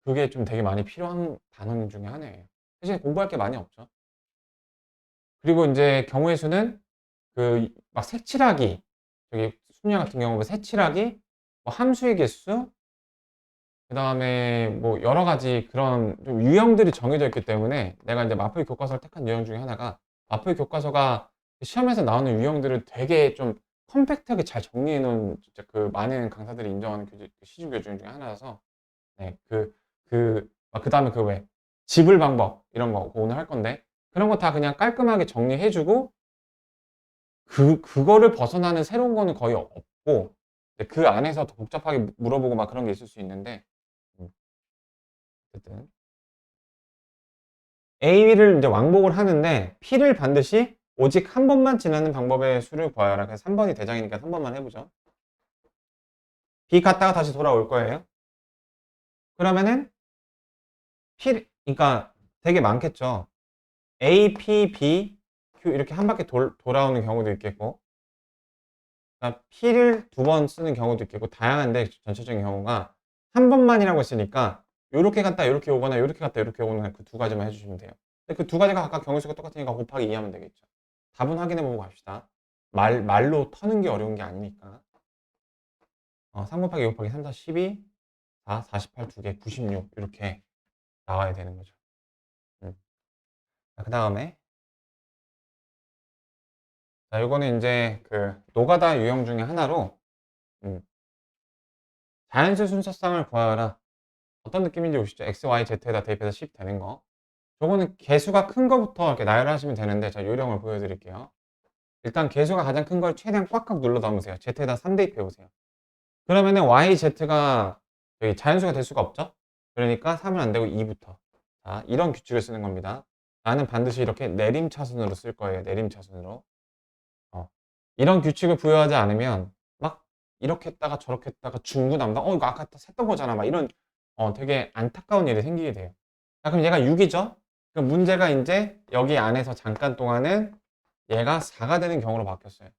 그게 좀 되게 많이 필요한 단원 중에 하나예요. 사실 공부할 게 많이 없죠. 그리고 이제 경우의 수는 그 막 색칠하기 저기 수냐 같은 경우 색칠하기 뭐 함수의 개수 그다음에 뭐 여러 가지 그런 좀 유형들이 정해져 있기 때문에 내가 이제 마포의 교과서를 택한 유형 중에 하나가 마포의 교과서가 시험에서 나오는 유형들을 되게 좀 컴팩트하게 잘 정리해 놓은 진짜 그 많은 강사들이 인정하는 시중 교준 중에 하나라서 네, 그다음에 그 왜 지불 방법 이런 거 오늘 할 건데 그런 거 다 그냥 깔끔하게 정리해 주고 그거를 벗어나는 새로운 거는 거의 없고 그 안에서 더 복잡하게 물어보고 막 그런 게 있을 수 있는데 음, 어쨌든 A를 이제 왕복을 하는데 P를 반드시 오직 한 번만 지나는 방법의 수를 구하여라. 그래서 3번이 대장이니까 3번만 해보죠. B 갔다가 다시 돌아올 거예요. 그러면은 그러니까 되게 많겠죠. A, P, B, Q 이렇게 한 바퀴 돌아오는 경우도 있겠고 그러니까 P를 두 번 쓰는 경우도 있겠고 다양한데 전체적인 경우가 한 번만이라고 했으니까 요렇게 갔다 요렇게 오거나 요렇게 갔다 요렇게 오거나 그 두 가지만 해주시면 돼요. 근데 그 두 가지가 각각 경우수가 똑같으니까 곱하기 2 하면 되겠죠. 답은 확인해보고 갑시다. 말로 터는 게 어려운 게 아니니까. 3 곱하기 2 곱하기 3, 4, 12, 4, 48 두 개, 96 이렇게 나와야 되는 거죠. 그 다음에 자, 이거는 이제 그 노가다 유형 중에 하나로 음, 자연수 순서쌍을 구하라. 어떤 느낌인지 보시죠. x, y, z에다 대입해서 10 되는 거. 저거는 개수가 큰 거부터 이렇게 나열하시면 되는데, 자, 요령을 보여드릴게요. 일단 개수가 가장 큰 걸 최대한 꽉꽉 눌러 담으세요. z에다 3 대입해 보세요. 그러면은 y, z가 여기 자연수가 될 수가 없죠? 그러니까 3은 안 되고 2부터. 자, 이런 규칙을 쓰는 겁니다. 나는 반드시 이렇게 내림차순으로 쓸 거예요. 내림차순으로. 이런 규칙을 부여하지 않으면 막 이렇게 했다가 저렇게 했다가 중구난방 이거 아까 했던 거잖아 막 이런 되게 안타까운 일이 생기게 돼요. 자, 그럼 얘가 6이죠? 그럼 문제가 이제 여기 안에서 잠깐 동안은 얘가 4가 되는 경우로 바뀌었어요.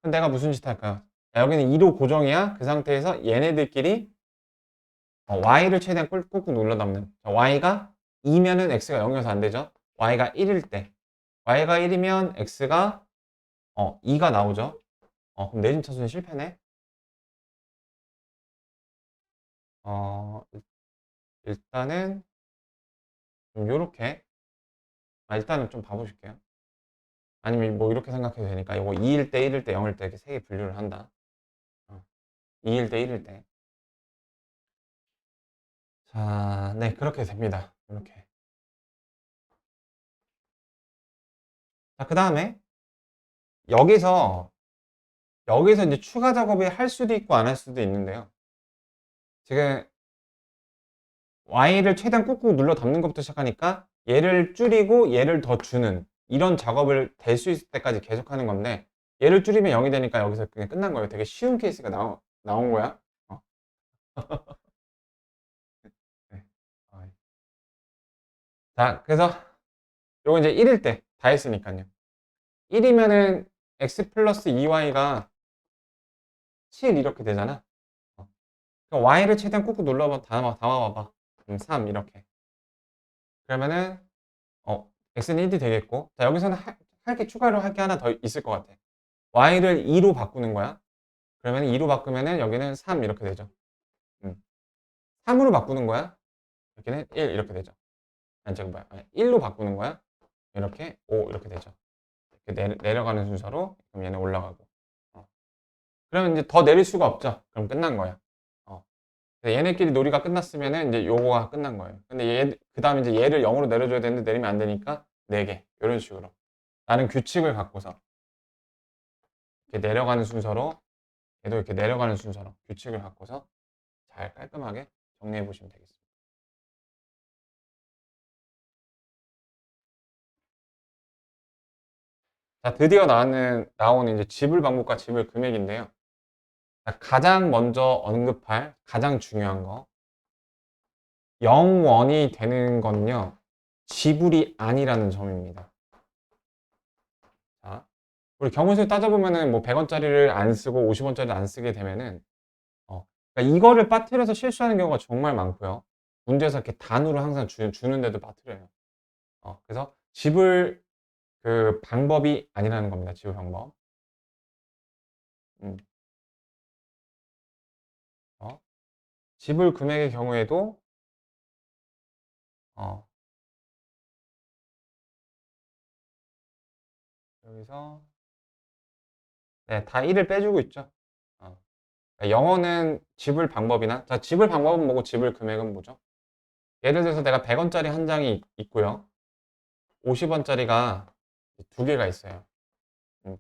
그럼 내가 무슨 짓 할까요? 자, 여기는 2로 고정이야. 그 상태에서 얘네들끼리 y를 최대한 꾹꾹 눌러 담는. 자, y가 2면은 x가 0이어서 안 되죠? y가 1일 때. y가 1이면 x가 2가 나오죠? 그럼 내림 차수는 실패네? 일단은 좀 요렇게 일단은 좀 봐보실게요. 아니면 뭐 이렇게 생각해도 되니까 이거 2일 때, 1일 때, 0일 때 이렇게 세 개 분류를 한다. 2일 때, 1일 때. 자, 네, 그렇게 됩니다. 이렇게. 자, 그 다음에 여기서 이제 추가 작업을 할 수도 있고 안 할 수도 있는데요. 지금 Y를 최대한 꾹꾹 눌러 담는 것부터 시작하니까 얘를 줄이고 얘를 더 주는 이런 작업을 될 수 있을 때까지 계속 하는 건데 얘를 줄이면 0이 되니까 여기서 그냥 끝난 거예요. 되게 쉬운 케이스가 나온 거야. 어. 네. 어. 자, 그래서 요거 이제 1일 때 다 했으니까요. 1이면은 x 플러스 2y가 7 이렇게 되잖아. 그러니까 y를 최대한 꾹꾹 눌러봐 담아봐봐. 3 이렇게. 그러면은 x는 1이 되겠고, 자 여기서는 할 게 추가로 할 게 하나 더 있을 것 같아. y를 2로 바꾸는 거야. 그러면 2로 바꾸면은 여기는 3 이렇게 되죠. 3으로 바꾸는 거야. 여기는 1 이렇게 되죠. 아니 저기 뭐야. 1로 바꾸는 거야. 이렇게 5 이렇게 되죠. 이렇게 내려가는 순서로 그럼 얘는 올라가고. 그러면 이제 더 내릴 수가 없죠. 그럼 끝난 거야. 얘네끼리 놀이가 끝났으면은 이제 요거가 끝난 거예요. 근데 그 다음에 이제 얘를 0으로 내려줘야 되는데 내리면 안 되니까 4개. 이런 식으로. 나는 규칙을 갖고서 이렇게 내려가는 순서로 얘도 이렇게 내려가는 순서로 규칙을 갖고서 잘 깔끔하게 정리해 보시면 되겠습니다. 자, 드디어 나오는 이제 지불 방법과 지불 금액인데요. 자, 가장 먼저 언급할 가장 중요한 거. 0원이 되는 건요. 지불이 아니라는 점입니다. 자, 우리 경우에서 따져보면은 뭐 100원짜리를 안 쓰고 50원짜리를 안 쓰게 되면은 그러니까 이거를 빠뜨려서 실수하는 경우가 정말 많고요. 문제에서 이렇게 단으로 항상 주는데도 빠뜨려요. 그래서 지불 그 방법이 아니라는 겁니다. 지불 방법. 음, 어, 지불 금액의 경우에도 어, 여기서 네, 다 1을 빼주고 있죠. 그러니까 영어는 지불 방법이나 자 지불 방법은 뭐고 지불 금액은 뭐죠? 예를 들어서 내가 100원짜리 한 장이 있고요. 50원짜리가 두 개가 있어요. 음,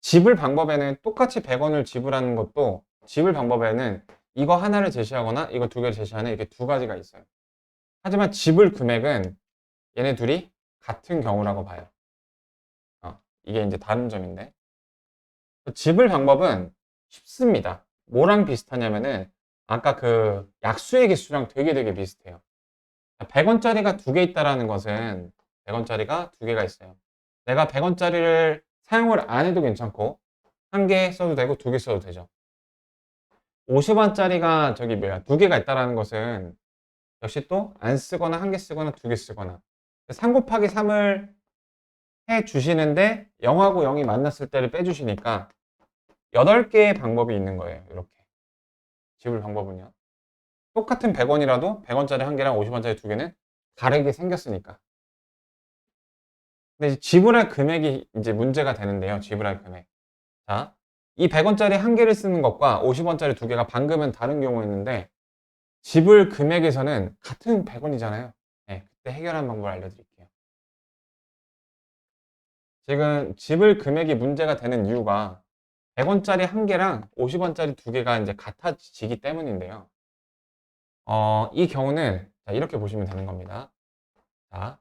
지불 방법에는 똑같이 100원을 지불하는 것도 지불 방법에는 이거 하나를 제시하거나 이거 두 개를 제시하는 이렇게 두 가지가 있어요. 하지만 지불 금액은 얘네 둘이 같은 경우라고 봐요. 이게 이제 다른 점인데 지불 방법은 쉽습니다. 뭐랑 비슷하냐면은 아까 그 약수의 개수랑 되게 비슷해요. 100원짜리가 두 개 있다라는 것은 100원짜리가 두 개가 있어요. 내가 100원짜리를 사용을 안 해도 괜찮고 한 개 써도 되고 두 개 써도 되죠. 50원짜리가 저기 뭐야 두 개가 있다라는 것은 역시 또 안 쓰거나 한 개 쓰거나 두 개 쓰거나 3 곱하기 3을 해 주시는데 0하고 0이 만났을 때를 빼주시니까 8개의 방법이 있는 거예요. 이렇게 지불 방법은요. 똑같은 100원이라도 100원짜리 한 개랑 50원짜리 두 개는 다르게 생겼으니까. 근데 지불할 금액이 이제 문제가 되는데요. 지불할 금액. 자, 이 100원짜리 한 개를 쓰는 것과 50원짜리 두 개가 방금은 다른 경우였는데 지불 금액에서는 같은 100원이잖아요. 네, 그때 해결하는 방법을 알려드릴게요. 지금 지불 금액이 문제가 되는 이유가 100원짜리 한 개랑 50원짜리 두 개가 이제 같아지기 때문인데요. 이 경우는 자, 이렇게 보시면 되는 겁니다. 자,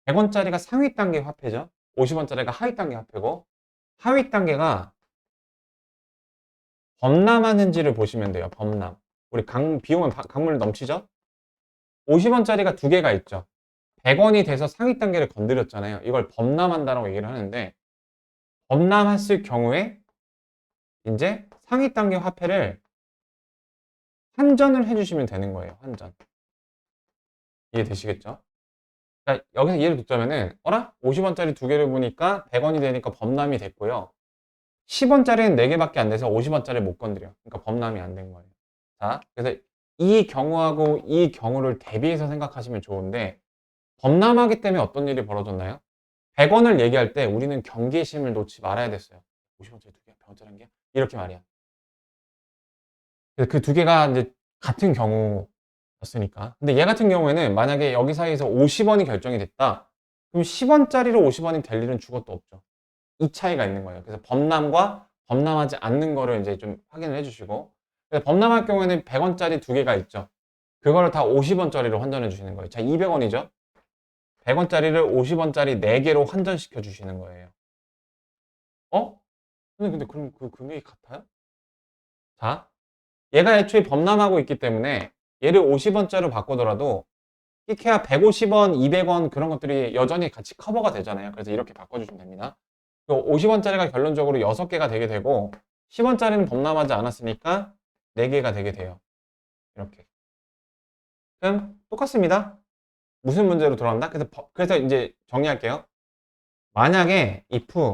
100원짜리가 상위 단계 화폐죠. 50원짜리가 하위 단계 화폐고 하위 단계가 범람하는지를 보시면 돼요. 범람. 우리 비 오면 강물 넘치죠? 50원짜리가 두 개가 있죠. 100원이 돼서 상위 단계를 건드렸잖아요. 이걸 범람한다라고 얘기를 하는데 범람했을 경우에 이제 상위 단계 화폐를 환전을 해주시면 되는 거예요. 환전. 이해되시겠죠? 그러니까 여기서 이해를 돕자면은 어라? 50원짜리 두 개를 보니까 100원이 되니까 범람이 됐고요. 10원짜리는 4개밖에 안 돼서 50원짜리 못 건드려. 그러니까 범람이 안 된 거예요. 자, 그래서 이 경우하고 이 경우를 대비해서 생각하시면 좋은데 범람하기 때문에 어떤 일이 벌어졌나요? 100원을 얘기할 때 우리는 경계심을 놓지 말아야 됐어요. 50원짜리 두 개, 100원짜리 한 개? 이렇게 말이야. 그 두 개가 이제 같은 경우였으니까. 근데 얘 같은 경우에는 만약에 여기 사이에서 50원이 결정이 됐다. 그럼 10원짜리로 50원이 될 일은 죽어도 없죠. 이 차이가 있는 거예요. 그래서 범람과 범람하지 않는 거를 이제 좀 확인을 해주시고. 그래서 범람할 경우에는 100원짜리 두 개가 있죠. 그거를 다 50원짜리로 환전해 주시는 거예요. 자, 200원이죠. 100원짜리를 50원짜리 4개로 환전시켜 주시는 거예요. 어? 근데 그럼 그 금액이 같아요? 자, 얘가 애초에 범람하고 있기 때문에 얘를 50원짜리로 바꾸더라도 끼케야 150원, 200원 그런 것들이 여전히 같이 커버가 되잖아요. 그래서 이렇게 바꿔주시면 됩니다. 50원짜리가 결론적으로 6개가 되게 되고 10원짜리는 범람하지 않았으니까 4개가 되게 돼요. 이렇게. 그럼 똑같습니다. 무슨 문제로 돌아간다? 그래서 이제 정리할게요. 만약에 if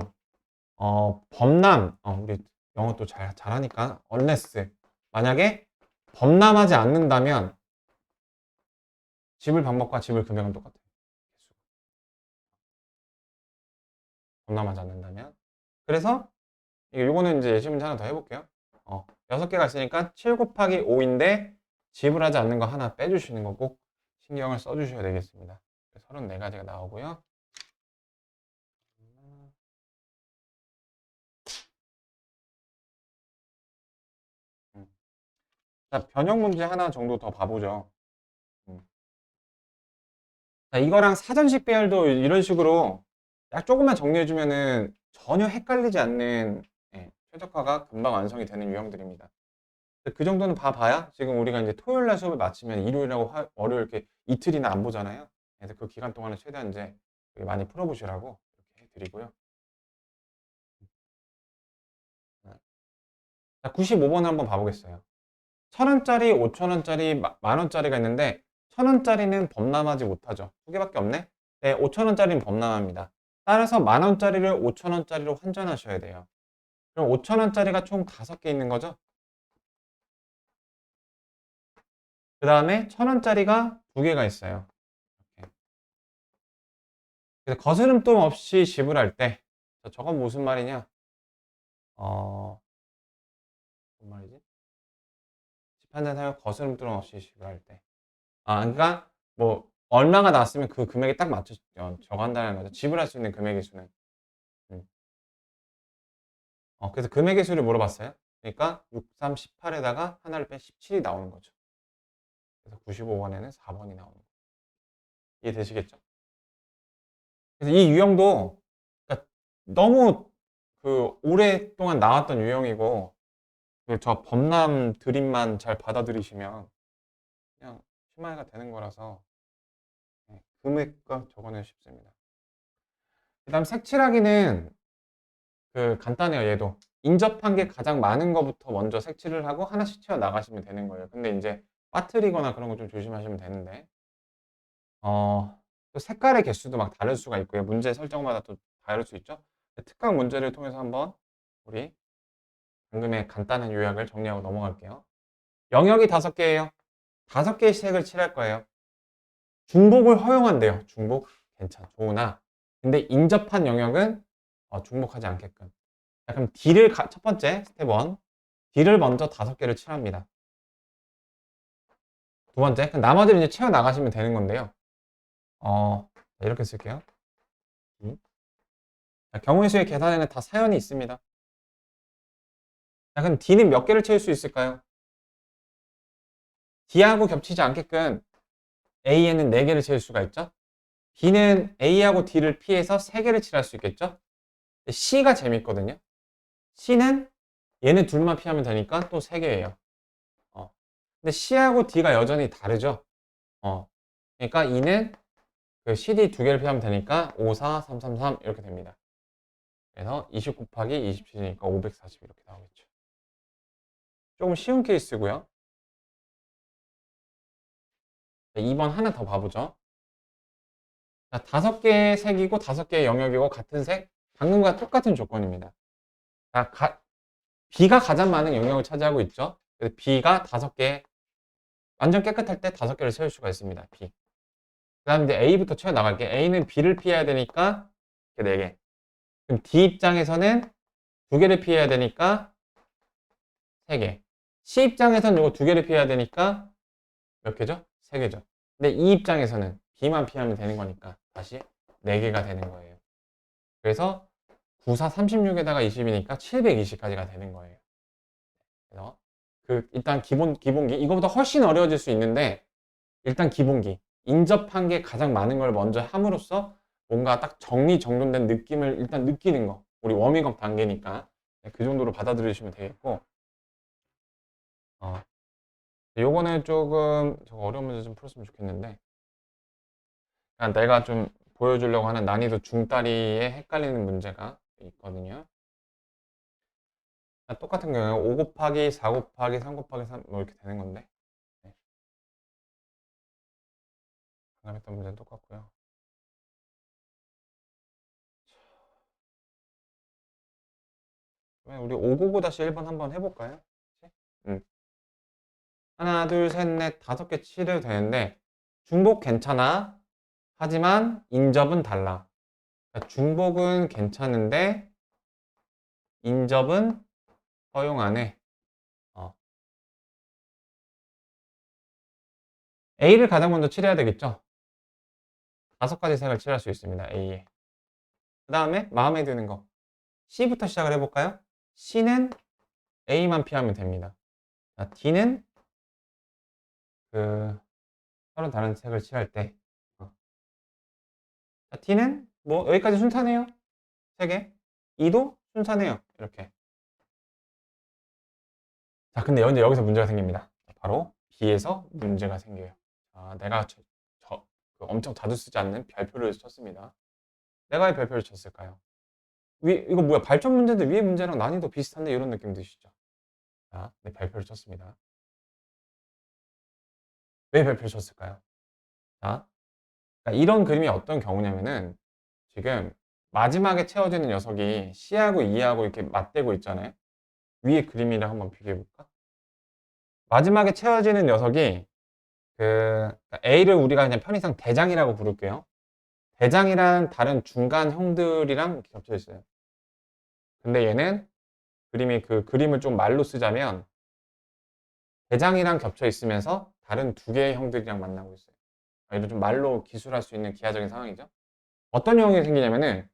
범람 우리 영어 또 잘하니까 unless 만약에 범람하지 않는다면 지불 방법과 지불 금액은 똑같아요. 범람하지 않는다면. 그래서 요거는 이제 예시 문제 하나 더 해볼게요. 6개가 있으니까 7 곱하기 5인데 지불하지 않는 거 하나 빼주시는 거 꼭 신경을 써주셔야 되겠습니다. 34가지가 나오고요. 자, 변형 문제 하나 정도 더 봐보죠. 자, 이거랑 사전식 배열도 이런 식으로 약 조금만 정리해주면은 전혀 헷갈리지 않는 최적화가 금방 완성이 되는 유형들입니다. 그 정도는 봐봐야 지금 우리가 이제 토요일 날 수업을 마치면 일요일하고 월요일 이렇게 이틀이나 안 보잖아요. 그래서 그 기간 동안은 최대한 이제 많이 풀어보시라고 이렇게 해드리고요. 자, 95번 한번 봐보겠어요. 1,000원짜리, 5,000원짜리, 만원짜리가 있는데 1,000원짜리는 범람하지 못하죠. 두 개밖에 없네? 네, 5,000원짜리는 범람합니다. 따라서 만원짜리를 5,000원짜리로 환전하셔야 돼요. 그럼 5,000원짜리가 총 5개 있는 거죠? 그 다음에 1,000원짜리가 2개가 있어요. 이렇게. 그래서 거스름돈 없이 지불할 때 저건 무슨 말이냐? 무슨 말이지? 집한잔 사용 거스름돈 없이 지불할 때. 그러니까 뭐 얼마가 나왔으면 그 금액에 딱 맞춰 적한다는 거죠. 지불할 수 있는 금액의 수는. 음. 그래서 금액의 수를 물어봤어요. 그러니까 6, 3, 18에다가 하나를 뺀 17이 나오는 거죠. 그래서 95번에는 4번이 나오는 거죠. 이해되시겠죠? 그래서 이 유형도 그러니까 너무 오랫동안 나왔던 유형이고 저 범람 드림만 잘 받아들이시면 그냥 심화가 되는 거라서 금액과 적어내기 쉽습니다. 그 다음 색칠하기는 간단해요. 얘도 인접한 게 가장 많은 것부터 먼저 색칠을 하고 하나씩 채워 나가시면 되는 거예요. 근데 이제 빠뜨리거나 그런 거 좀 조심하시면 되는데 또 색깔의 개수도 막 다를 수가 있고요. 문제 설정마다 또 다를 수 있죠. 특강 문제를 통해서 한번 우리 방금의 간단한 요약을 정리하고 넘어갈게요. 영역이 5개예요. 5개의 색을 칠할 거예요. 중복을 허용한대요. 중복 괜찮아. 좋으나 근데 인접한 영역은 중복하지 않게끔. 자, 그럼 D를 첫 번째 스텝 1. D를 먼저 5개를 칠합니다. 두 번째, 그럼 나머지를 이제 채워 나가시면 되는 건데요. 이렇게 쓸게요. 자, 경우의 수의 계산에는 다 사연이 있습니다. 자, 그럼 D는 몇 개를 채울 수 있을까요? D하고 겹치지 않게끔 A에는 4개를 채울 수가 있죠. B는 A하고 D를 피해서 3개를 칠할 수 있겠죠. C가 재밌거든요. C는 얘네 둘만 피하면 되니까 또 3개예요. 근데 C하고 D가 여전히 다르죠. 그러니까 E는 그 CD 2개를 피하면 되니까 5, 4, 3, 3, 3 이렇게 됩니다. 그래서 20 곱하기 27이니까 540 이렇게 나오겠죠. 조금 쉬운 케이스고요. 2번 하나 더 봐보죠. 자, 5개의 색이고 5개의 영역이고 같은 색, 방금과 똑같은 조건입니다. 자, B가 가장 많은 영역을 차지하고 있죠. 그래서 B가 5개, 완전 깨끗할 때 5개를 채울 수가 있습니다. B. 그 다음 이제 A부터 채워 나갈게. A는 B를 피해야 되니까 4개. 그럼 D 입장에서는 2개를 피해야 되니까 3개. C 입장에서는 이거 2개를 피해야 되니까 몇 개죠? 3개죠. 근데 E 입장에서는 B만 피하면 되는 거니까 다시 4개가 되는 거예요. 그래서 9, 4, 36에다가 20이니까 720까지가 되는 거예요. 그래서 일단 기본기, 이거보다 훨씬 어려워질 수 있는데 일단 기본기, 인접한 게 가장 많은 걸 먼저 함으로써 뭔가 딱 정리정돈된 느낌을 일단 느끼는 거. 우리 워밍업 단계니까 그 정도로 받아들이시면 되겠고, 요거는 조금 어려운 문제 좀 풀었으면 좋겠는데, 그냥 내가 좀 보여주려고 하는 난이도 중다리에 헷갈리는 문제가 있거든요. 똑같은 경우에 5 곱하기 4 곱하기 3 곱하기 3 뭐 이렇게 되는 건데, 방금 했던 문제는 똑같고요. 그러면 우리 599-1번 한번 해볼까요? 하나, 둘, 셋, 넷, 5개 칠해도 되는데 중복 괜찮아. 하지만 인접은 달라. 그러니까 중복은 괜찮은데 인접은 허용 안 해. A를 가장 먼저 칠해야 되겠죠? 5가지 색을 칠할 수 있습니다. A에. 그 다음에 마음에 드는 거 C부터 시작을 해볼까요? C는 A만 피하면 됩니다. 자, D는 서로 다른 색을 칠할 때 자, T는 뭐 여기까지 순탄해요. 3개. E도 순탄해요. 이렇게. 자, 근데 여기서 문제가 생깁니다. 바로 B에서 문제가 생겨요. 내가 엄청 자주 쓰지 않는 별표를 쳤습니다. 내가 왜 별표를 쳤을까요? 이거 뭐야? 발전 문제인데 위에 문제랑 난이도 비슷한데 이런 느낌 드시죠? 자, 네, 별표를 쳤습니다. 왜 별표를 쳤을까요? 자, 그러니까 이런 그림이 어떤 경우냐면은 지금 마지막에 채워지는 녀석이 C하고 E하고 이렇게 맞대고 있잖아요. 위에 그림이랑 한번 비교해볼까? 마지막에 채워지는 녀석이 A를 우리가 그냥 편의상 대장이라고 부를게요. 대장이랑 다른 중간 형들이랑 이렇게 겹쳐 있어요. 근데 얘는 그림을 좀 말로 쓰자면 대장이랑 겹쳐 있으면서 다른 2개의 형들이랑 만나고 있어요. 이런 좀 말로 기술할 수 있는 기하적인 상황이죠. 어떤 형이 생기냐면은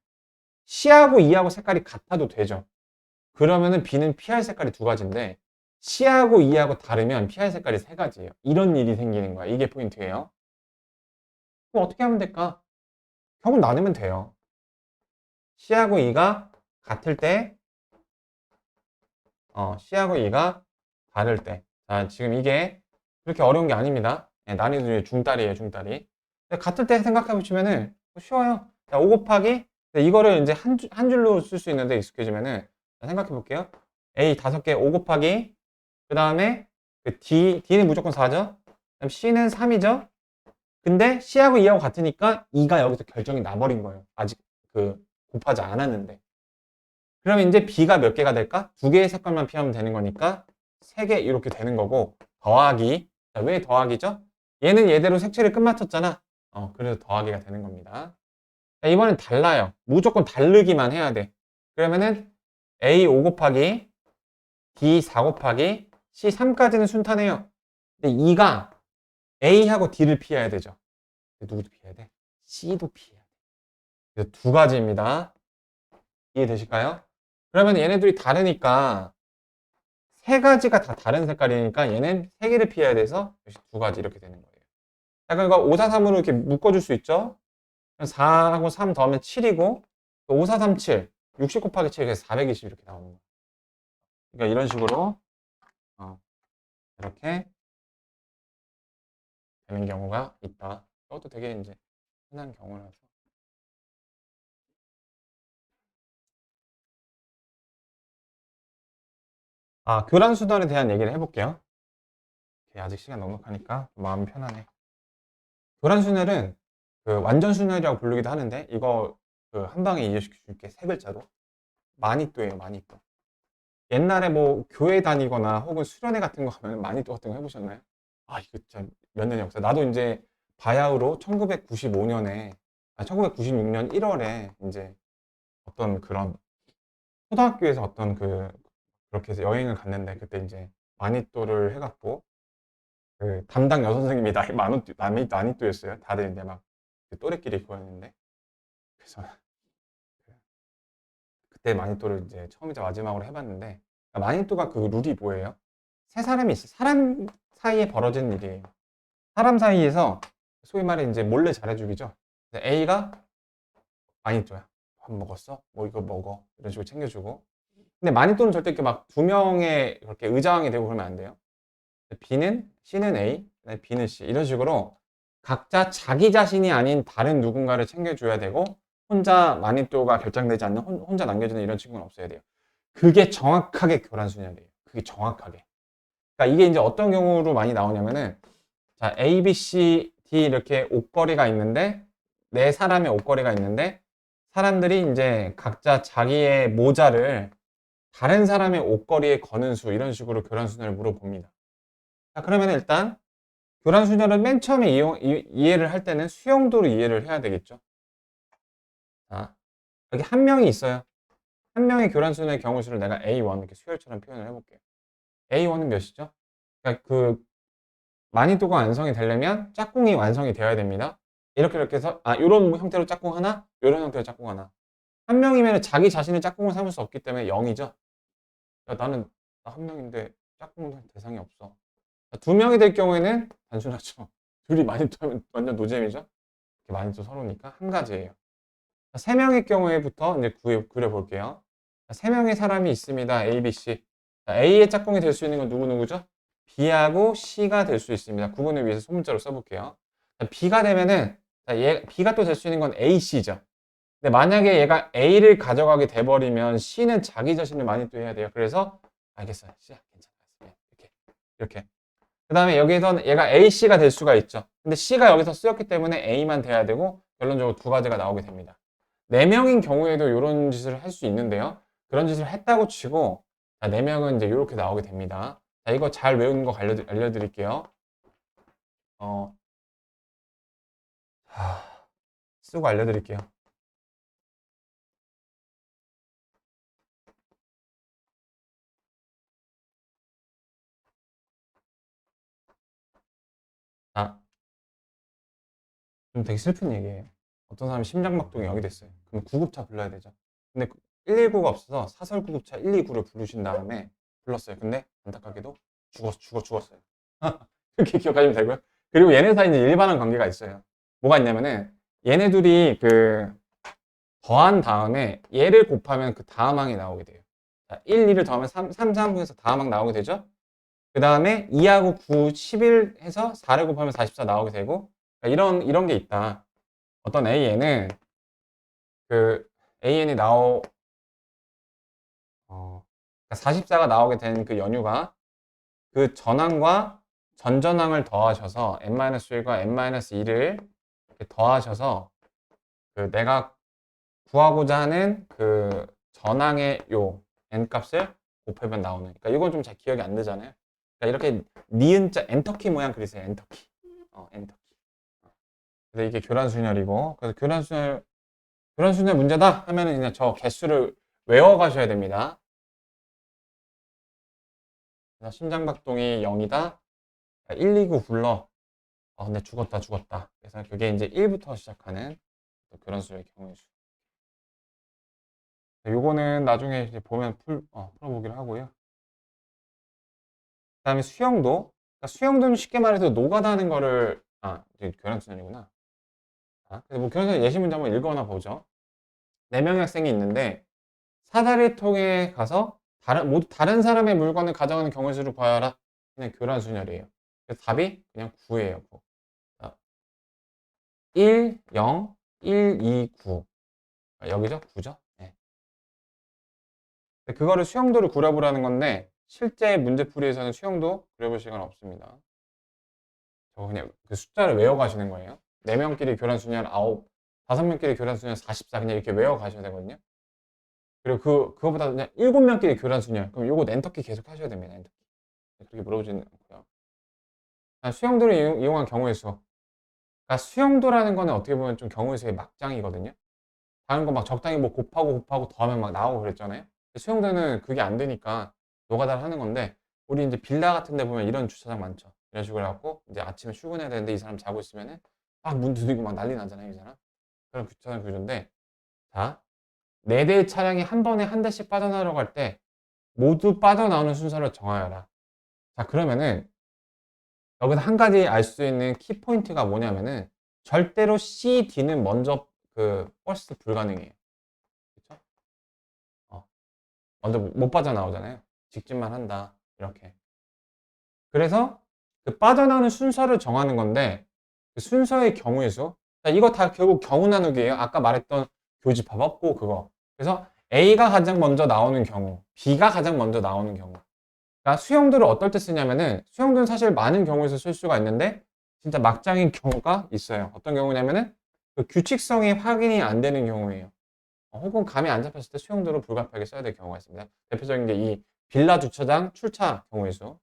C하고 E하고 색깔이 같아도 되죠. 그러면은 B는 피할 색깔이 2가지인데 C하고 E하고 다르면 피할 색깔이 3가지예요. 이런 일이 생기는 거야. 이게 포인트예요. 그럼 어떻게 하면 될까? 형을 나누면 돼요. C하고 E가 같을 때, C하고 E가 다를 때. 자, 지금 이게 그렇게 어려운 게 아닙니다. 난이도 중에 중다리예요, 중다리. 같을 때 생각해 보시면은 쉬워요. 자, 5 곱하기, 이거를 이제 한 줄로 쓸 수 있는데 익숙해지면은, 생각해 볼게요. A 5개 5 곱하기, 그 다음에 D는 무조건 4죠. 그럼 C는 3이죠. 근데 C하고 E하고 같으니까 E가 여기서 결정이 나버린 거예요. 아직 곱하지 않았는데. 그러면 이제 B가 몇 개가 될까? 2개의 색깔만 피하면 되는 거니까 3개 이렇게 되는 거고, 더하기. 자, 왜 더하기죠? 얘는 얘대로 색칠을 끝마쳤잖아. 그래서 더하기가 되는 겁니다. 자, 이번엔 달라요. 무조건 다르기만 해야 돼. 그러면은 A5 곱하기 D4 곱하기 C3까지는 순탄해요. 근데 2가 A하고 D를 피해야 되죠. 누구도 피해야 돼? C도 피해야 돼. 그래서 두 가지입니다. 이해되실까요? 그러면 얘네들이 다르니까 세 가지가 다 다른 색깔이니까 얘는 세 개를 피해야 돼서 역시 두 가지 이렇게 되는 거예요. 자, 그러니까 5, 4, 3으로 이렇게 묶어줄 수 있죠? 4하고 3 더하면 7이고 5, 4, 3, 7 60 곱하기 7 그래서 420 이렇게 나오는 거예요. 그러니까 이런 식으로 이렇게 되는 경우가 있다. 이것도 되게 이제 흔한 경우라서. 교란수단에 대한 얘기를 해볼게요. 아직 시간 넉넉하니까 마음이 편하네. 교란순열은 그 완전순열이라고 부르기도 하는데 이거 그 한 방에 이해시켜 줄게. 세 글자로 마니또예요. 마니또. 옛날에 뭐 교회 다니거나 혹은 수련회 같은 거 하면 마니또 같은 거 해보셨나요? 이거 진짜 몇 년의 역사. 나도 이제 바야흐로 1995년에 1996년 1월에 이제 어떤 그런 초등학교에서 어떤 그렇게 해서 여행을 갔는데 그때 이제 마니또를 해갖고 그 담당 여선생님이 마니또였어요. 다들 이제 막 또래끼리 그거였는데 그래서 그때 마니또를 이제 처음이자 마지막으로 해봤는데 마니또가 그 룰이 뭐예요? 세 사람이 있어. 사람 사이에 벌어진 일이에요. 사람 사이에서 소위 말해 이제 몰래 잘해주기죠. A가 마니또야. 밥 먹었어? 뭐 이거 먹어. 이런 식으로 챙겨주고. 근데 마니또는 절대 이렇게 막 두 명의 그렇게 의장이 되고 그러면 안 돼요. C는 A, B는 C 이런 식으로 각자 자기 자신이 아닌 다른 누군가를 챙겨줘야 되고 혼자 마니또가 결정되지 않는 혼자 남겨주는 이런 친구는 없어야 돼요. 그게 정확하게 교란순열이에요. 그게 정확하게. 그러니까 이게 이제 어떤 경우로 많이 나오냐면은 자 A, B, C, D 이렇게 옷걸이가 있는데 네 사람의 옷걸이가 있는데 사람들이 이제 각자 자기의 모자를 다른 사람의 옷걸이에 거는 수 이런 식으로 교란순열을 물어봅니다. 자, 그러면 일단 교란순열을 맨 처음에 이해를 할 때는 수용도로 이해를 해야 되겠죠. 자, 여기 한 명이 있어요. 한 명의 교란순열의 경우수를 내가 A1 이렇게 수열처럼 표현을 해볼게요. A1은 몇이죠? 그러니까 그 마니또가 완성이 되려면 짝꿍이 완성이 되어야 됩니다. 이렇게 해서 이런 형태로 짝꿍 하나, 이런 형태로 짝꿍 하나. 한 명이면 자기 자신을 짝꿍을 삼을 수 없기 때문에 0이죠. 나는 나 한 명인데 짝꿍 대상이 없어. 두 명이 될 경우에는 단순하죠. 둘이 마니또 하면 완전 노잼이죠. 마니또 서로니까 한 가지예요. 세 명의 경우에부터 이제 그려볼게요. 세 명의 사람이 있습니다. A, B, C. A의 짝꿍이 될 수 있는 건 누구누구죠? B하고 C가 될 수 있습니다. 구분을 위해서 소문자로 써볼게요. B가 되면은 B가 또 될 수 있는 건 A, C죠. 근데 만약에 얘가 A를 가져가게 돼버리면 C는 자기 자신을 마니또 해야 돼요. 그래서 알겠어요. C야 괜찮았어요. 이렇게. 그 다음에 여기서 얘가 AC가 될 수가 있죠. 근데 C가 여기서 쓰였기 때문에 A만 돼야 되고 결론적으로 두 가지가 나오게 됩니다. 4명인 경우에도 이런 짓을 할 수 있는데요. 그런 짓을 했다고 치고 4명은 이제 이렇게 나오게 됩니다. 자, 이거 잘 외우는 거 알려드릴게요. 쓰고 알려드릴게요. 좀 되게 슬픈 얘기예요. 어떤 사람이 심장박동이 0이 됐어요. 그럼 구급차 불러야 되죠. 근데 119가 없어서 사설 구급차 129를 부르신 다음에 불렀어요. 근데 안타깝게도 죽었어요. 그렇게 기억하시면 되고요. 그리고 얘네 사이에 일반한 관계가 있어요. 뭐가 있냐면은 얘네 둘이 더한 다음에 얘를 곱하면 그 다음항이 나오게 돼요. 자, 1, 2를 더하면 3, 3 해서 다음항 나오게 되죠. 그 다음에 2하고 9, 11 해서 4를 곱하면 44 나오게 되고 이런 게 있다. 어떤 AN은 그 AN이 44가 나오게 된 그 연유가 그 전항과 전전항을 더하셔서 n-1과 n-2를 더하셔서 그 내가 구하고자 하는 그 전항의 요 n 값을 곱하면 나오는. 그러니까 이건 좀 잘 기억이 안 되잖아요. 그러니까 이렇게 니은자 엔터키 모양 그리세요. 엔터키. 엔터키. 그래서 이게 교란순열이고 그래서 교란순열 교란순열 문제다 하면은 그냥 저 개수를 외워 가셔야 됩니다. 그래서 심장박동이 0이다. 129 불러. 근데 죽었다. 그래서 그게 이제 1부터 시작하는 교란순열의 경우의 수. 요거는 나중에 이제 보면 풀어보기로 하고요. 그 다음에 수영도. 그러니까 수영도는 쉽게 말해서 노가다는 거를, 이제 교란순열이구나. 그래서 뭐 교란순열 예시 문제 한번 읽어나 보죠. 4명의 학생이 있는데 사다리 통에 가서 모두 다른 사람의 물건을 가져가는 경우의 수를 구하라. 그냥 교란순열이에요. 그래서 답이 그냥 9예요. 9. 1, 0, 1, 2, 9. 여기죠? 9죠? 네. 그거를 수영도를 그려보라는 건데 실제 문제풀이에서는 수영도 그려볼 시간 없습니다. 저 그냥 그 숫자를 외워가시는 거예요. 4명끼리 교란순열 9, 5명끼리 교란순열 44 그냥 이렇게 외워가셔야 되거든요. 그리고 그거보다 그냥 7명끼리 교란순열. 그럼 요거 엔터키 계속 하셔야 됩니다. 엔터키. 그렇게 물어보지는 않고요. 수영도를 이용한 경우의 수. 그러니까 수영도라는 거는 어떻게 보면 좀 경우의 수의 막장이거든요. 다른 거 막 적당히 뭐 곱하고 더하면 막 나오고 그랬잖아요. 수영도는 그게 안 되니까 노가다를 하는 건데 우리 이제 빌라 같은 데 보면 이런 주차장 많죠. 이런 식으로 해갖고 이제 아침에 출근해야 되는데 이 사람 자고 있으면은 막 문 두드리고 막 난리 나잖아요. 이 사람. 그런 주차장 구조인데 자, 4대의 차량이 한 번에 한 대씩 빠져나오려고 할 때 모두 빠져나오는 순서를 정하여라. 자, 그러면은 여기서 한 가지 알 수 있는 키포인트가 뭐냐면은 절대로 C, D는 먼저 버스 불가능해요. 그쵸? 먼저 못 빠져나오잖아요. 직진만 한다. 이렇게. 그래서 그 빠져나오는 순서를 정하는 건데 그 순서의 경우의 수. 이거 다 결국 경우 나누기예요. 아까 말했던 교집합 없고 그거. 그래서 A가 가장 먼저 나오는 경우, B가 가장 먼저 나오는 경우. 그러니까 수용도를 어떨 때 쓰냐면은 수용도는 사실 많은 경우에서 쓸 수가 있는데 진짜 막장인 경우가 있어요. 어떤 경우냐면은 그 규칙성이 확인이 안 되는 경우예요. 혹은 감이 안 잡혔을 때 수용도를 불가피하게 써야 될 경우가 있습니다. 대표적인 게 이 빌라 주차장 출차 경우의 수.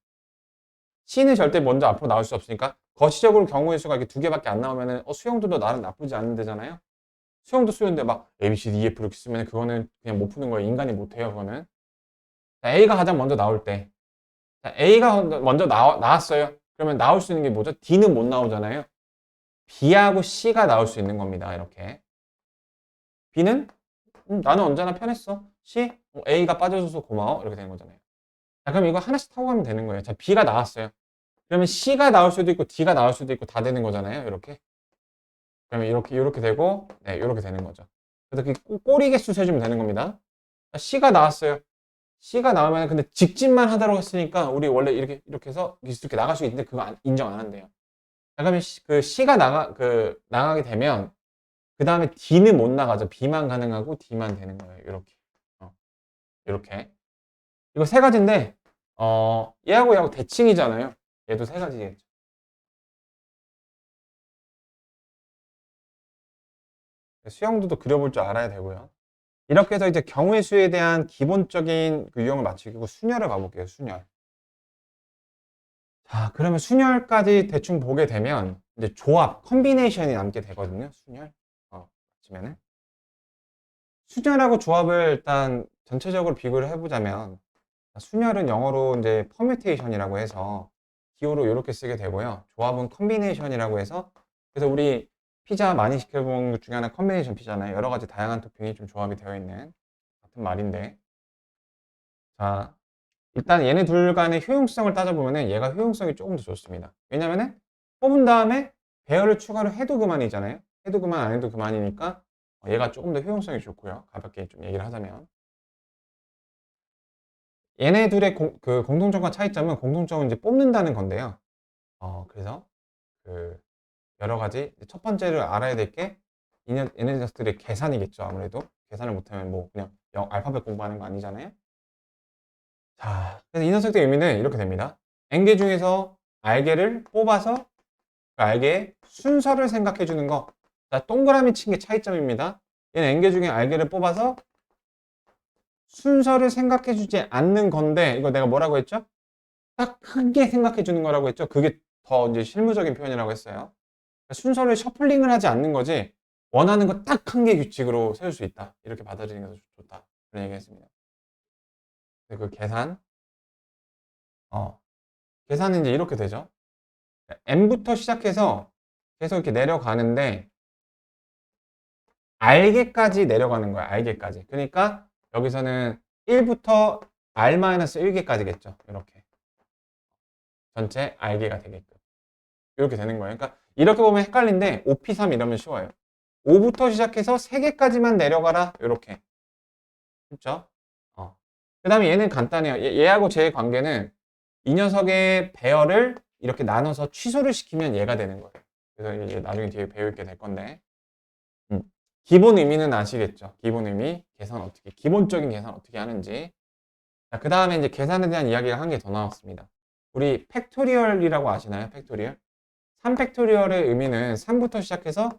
C는 절대 먼저 앞으로 나올 수 없으니까 거시적으로 경우의 수가 이렇게 2개밖에 안 나오면은 수용도도 나름 나쁘지 않은 데잖아요. 수용도 쓰는데 막 A, B, C, D, E, F 이렇게 쓰면 그거는 그냥 못 푸는 거예요. 인간이 못 해요, 그거는. A가 가장 먼저 나올 때. A가 먼저 나왔어요. 그러면 나올 수 있는 게 뭐죠? D는 못 나오잖아요. B하고 C가 나올 수 있는 겁니다. 이렇게. B는 나는 언제나 편했어. C? A가 빠져줘서 고마워. 이렇게 되는 거잖아요. 자, 그럼 이거 하나씩 타고 가면 되는 거예요. 자, B가 나왔어요. 그러면 C가 나올 수도 있고 D가 나올 수도 있고 다 되는 거잖아요. 이렇게. 그러면 이렇게 되고, 네, 이렇게 되는 거죠. 그래서 그 꼬리 개수 세주면 되는 겁니다. 자, C가 나왔어요. C가 나오면 근데 직진만 하도록 했으니까 우리 원래 이렇게 해서 이렇게 나갈 수 있는데 그거 인정 안 한대요. 자, 그러면 그 C가 나가게 되면 그 다음에 D는 못 나가죠. B만 가능하고 D만 되는 거예요. 이렇게. 이렇게. 이거 세 가지인데, 얘하고 대칭이잖아요. 얘도 세 가지겠죠. 수형도도 그려볼 줄 알아야 되고요. 이렇게 해서 이제 경우의 수에 대한 기본적인 그 유형을 맞추고 순열을 봐볼게요. 순열. 자, 그러면 순열까지 대충 보게 되면 이제 조합, 컨비네이션이 남게 되거든요. 순열. 맞추면은. 순열하고 조합을 일단 전체적으로 비교를 해보자면 순열은 영어로 이제 퍼뮤테이션이라고 해서 기호로 이렇게 쓰게 되고요. 조합은 컨비네이션이라고 해서 그래서 우리 피자 많이 시켜본 것 중에 하나 컨비네이션 피자잖아요. 여러 가지 다양한 토핑이 좀 조합이 되어 있는 같은 말인데 자 일단 얘네 둘 간의 효용성을 따져보면 얘가 효용성이 조금 더 좋습니다. 왜냐면은 뽑은 다음에 배열을 추가를 해도 그만이잖아요. 해도 그만 안 해도 그만이니까 얘가 조금 더 효용성이 좋고요. 가볍게 좀 얘기를 하자면 얘네 둘의 공통점과 차이점은 공통점은 이제 뽑는다는 건데요. 그래서 그 여러 가지 첫 번째를 알아야 될 게 얘네 녀석들의 계산이겠죠. 아무래도 계산을 못하면 뭐 그냥 알파벳 공부하는 거 아니잖아요. 자, 그래서 이 녀석들의 의미는 이렇게 됩니다. N개 중에서 알개를 뽑아서 그 알개의 순서를 생각해 주는 거. 자, 동그라미 친 게 차이점입니다. 얘는 N개 중에 알개를 뽑아서 순서를 생각해 주지 않는 건데 이거 내가 뭐라고 했죠? 딱 한 개 생각해 주는 거라고 했죠. 그게 더 이제 실무적인 표현이라고 했어요. 순서를 셔플링을 하지 않는 거지 원하는 거 딱 한 개 규칙으로 세울 수 있다. 이렇게 받아들이는 게 더 좋다. 그런 얘기 했습니다. 그 계산, 어, 계산은 이제 이렇게 되죠. n부터 시작해서 계속 이렇게 내려가는데, r개까지 내려가는 거야, r개까지. 그러니까 여기서는 1부터 r-1개까지겠죠. 이렇게. 전체 r개가 되게끔. 이렇게 되는 거예요. 그러니까 이렇게 보면 헷갈린데, OP3 이러면 쉬워요. 5부터 시작해서 3개까지만 내려가라. 이렇게. 그렇죠? 그 다음에 얘는 간단해요. 얘하고 쟤의 관계는 이 녀석의 배열을 이렇게 나눠서 취소를 시키면 얘가 되는 거예요. 그래서 이제 나중에 뒤에 배우게 될 건데. 기본 의미는 아시겠죠? 기본 의미, 계산 어떻게, 기본적인 계산 어떻게 하는지. 자, 그 다음에 이제 계산에 대한 이야기가 한 개 더 나왔습니다. 우리 팩토리얼이라고 아시나요? 팩토리얼? 3팩토리얼의 의미는 3부터 시작해서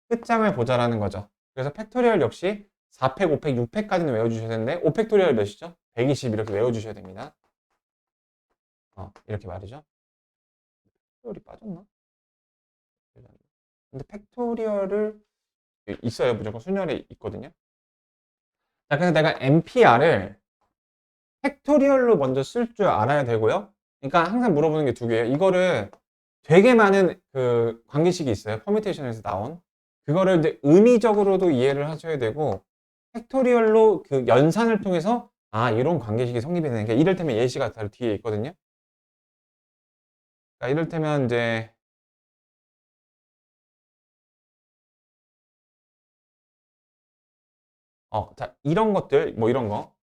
끝장을 보자라는 거죠. 그래서 팩토리얼 역시 4팩, 5팩, 6팩까지는 외워주셔야 되는데 5팩토리얼 몇이죠? 120 이렇게 외워주셔야 됩니다. 이렇게 말이죠. 팩토리얼이 빠졌나? 근데 팩토리얼을 있어요. 무조건 순열에 있거든요. 자, 그래서 내가 MPR을 팩토리얼로 먼저 쓸 줄 알아야 되고요. 그러니까 항상 물어보는 게 두 개예요. 이거를 되게 많은 그 관계식이 있어요. 퍼뮤테이션에서 나온. 그거를 이제 의미적으로도 이해를 하셔야 되고, 팩토리얼로 그 연산을 통해서 아, 이런 관계식이 성립이 되는 게 이를테면 예시가 바로 뒤에 있거든요. 그러니까 이를테면 이제 자, 이런 것들, 뭐 이런 거.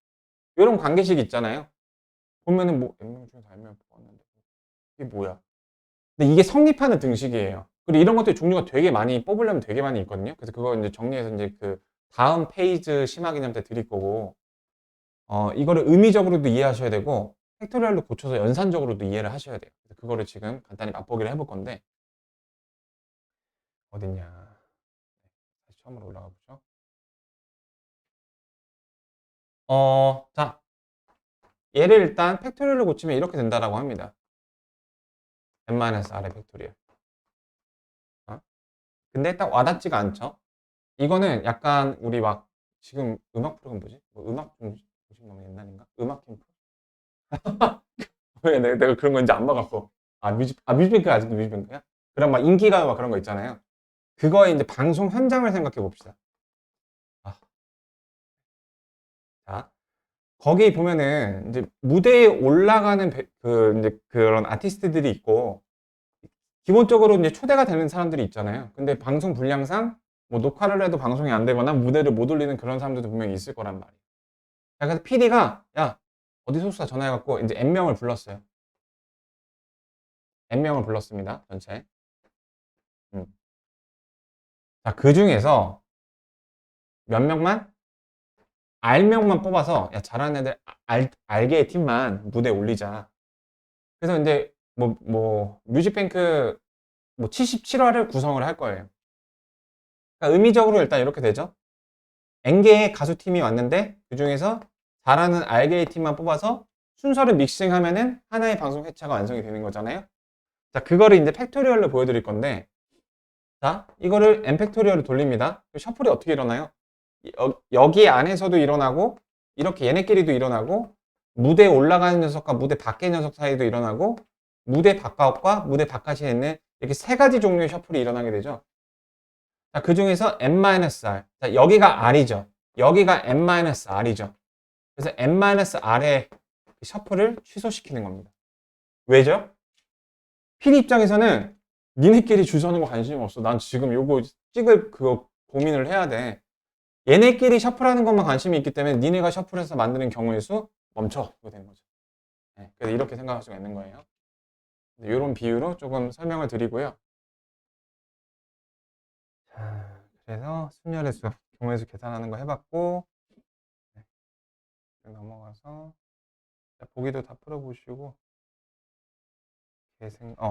이런 관계식 있잖아요. 보면은 뭐 M명 중에서 R명 뽑았는데 이게 뭐야? 근데 이게 성립하는 등식이에요. 그리고 이런 것들 종류가 되게 많이 뽑으려면 되게 많이 있거든요. 그래서 그거 이제 정리해서 이제 그 다음 페이지 심화 개념 때 드릴 거고, 이거를 의미적으로도 이해하셔야 되고, 팩토리얼로 고쳐서 연산적으로도 이해를 하셔야 돼요. 그래서 그거를 지금 간단히 맛보기를 해볼 건데, 어딨냐. 다시 처음으로 올라가 보죠. 자, 얘를 일단 팩토리얼로 고치면 이렇게 된다라고 합니다. n-r의 팩토리얼. 근데 딱 와닿지가 않죠. 이거는 약간 우리 막 지금 음악 프로그램 뭐지? 뭐 음악 좀 너무 옛날인가? 음악 캠프? 왜 내가 그런 거 이제 안 봐갖고. 뮤직뱅크 아직도 뮤직뱅크야? 그럼 막 인기가요 막 그런 거 있잖아요. 그거의 이제 방송 현장을 생각해 봅시다. 자, 거기 보면은 이제 무대에 올라가는 그 이제 그런 아티스트들이 있고, 기본적으로 이제 초대가 되는 사람들이 있잖아요. 근데 방송 분량상 뭐 녹화를 해도 방송이 안 되거나 무대를 못 올리는 그런 사람들도 분명히 있을 거란 말이에요. 자, 그래서 PD가 야, 어디 소속사 전화해갖고 이제 N명을 불렀어요. N명을 불렀습니다. 전체. 음. 자, 그 중에서 몇 명만? R명만 뽑아서 야, 잘하는 애들 R개의 팀만 무대에 올리자. 그래서 이제 뮤직뱅크 77화를 구성을 할 거예요. 그러니까 의미적으로 일단 이렇게 되죠. N개의 가수팀이 왔는데 그 중에서 잘하는 R개의 팀만 뽑아서 순서를 믹싱하면은 하나의 방송 회차가 완성이 되는 거잖아요. 자, 그거를 이제 팩토리얼로 보여드릴 건데, 자, 이거를 n 팩토리얼로 돌립니다. 셔플이 어떻게 일어나요? 여기 안에서도 일어나고, 이렇게 얘네끼리도 일어나고, 무대에 올라가는 녀석과 무대 밖의 녀석 사이도 일어나고, 무대 바깥과 무대 바깥에 있는 이렇게 세 가지 종류의 셔플이 일어나게 되죠. 자, 그 중에서 n-r. 자, 여기가 r이죠. 여기가 n-r이죠. 그래서 n-r의 셔플을 취소시키는 겁니다. 왜죠? PD 입장에서는 니네끼리 줄 서는 거 관심 없어. 난 지금 요거 찍을 그거 고민을 해야 돼. 얘네끼리 셔플하는 것만 관심이 있기 때문에 니네가 셔플해서 만드는 경우의 수 멈춰. 이거 되는 거죠. 네, 그래서 이렇게 생각할 수가 있는 거예요. 이런 비유로 조금 설명을 드리고요. 자, 그래서 순열의 수, 경우의 수 계산하는 거 해봤고, 네, 넘어가서 보기도 다 풀어보시고,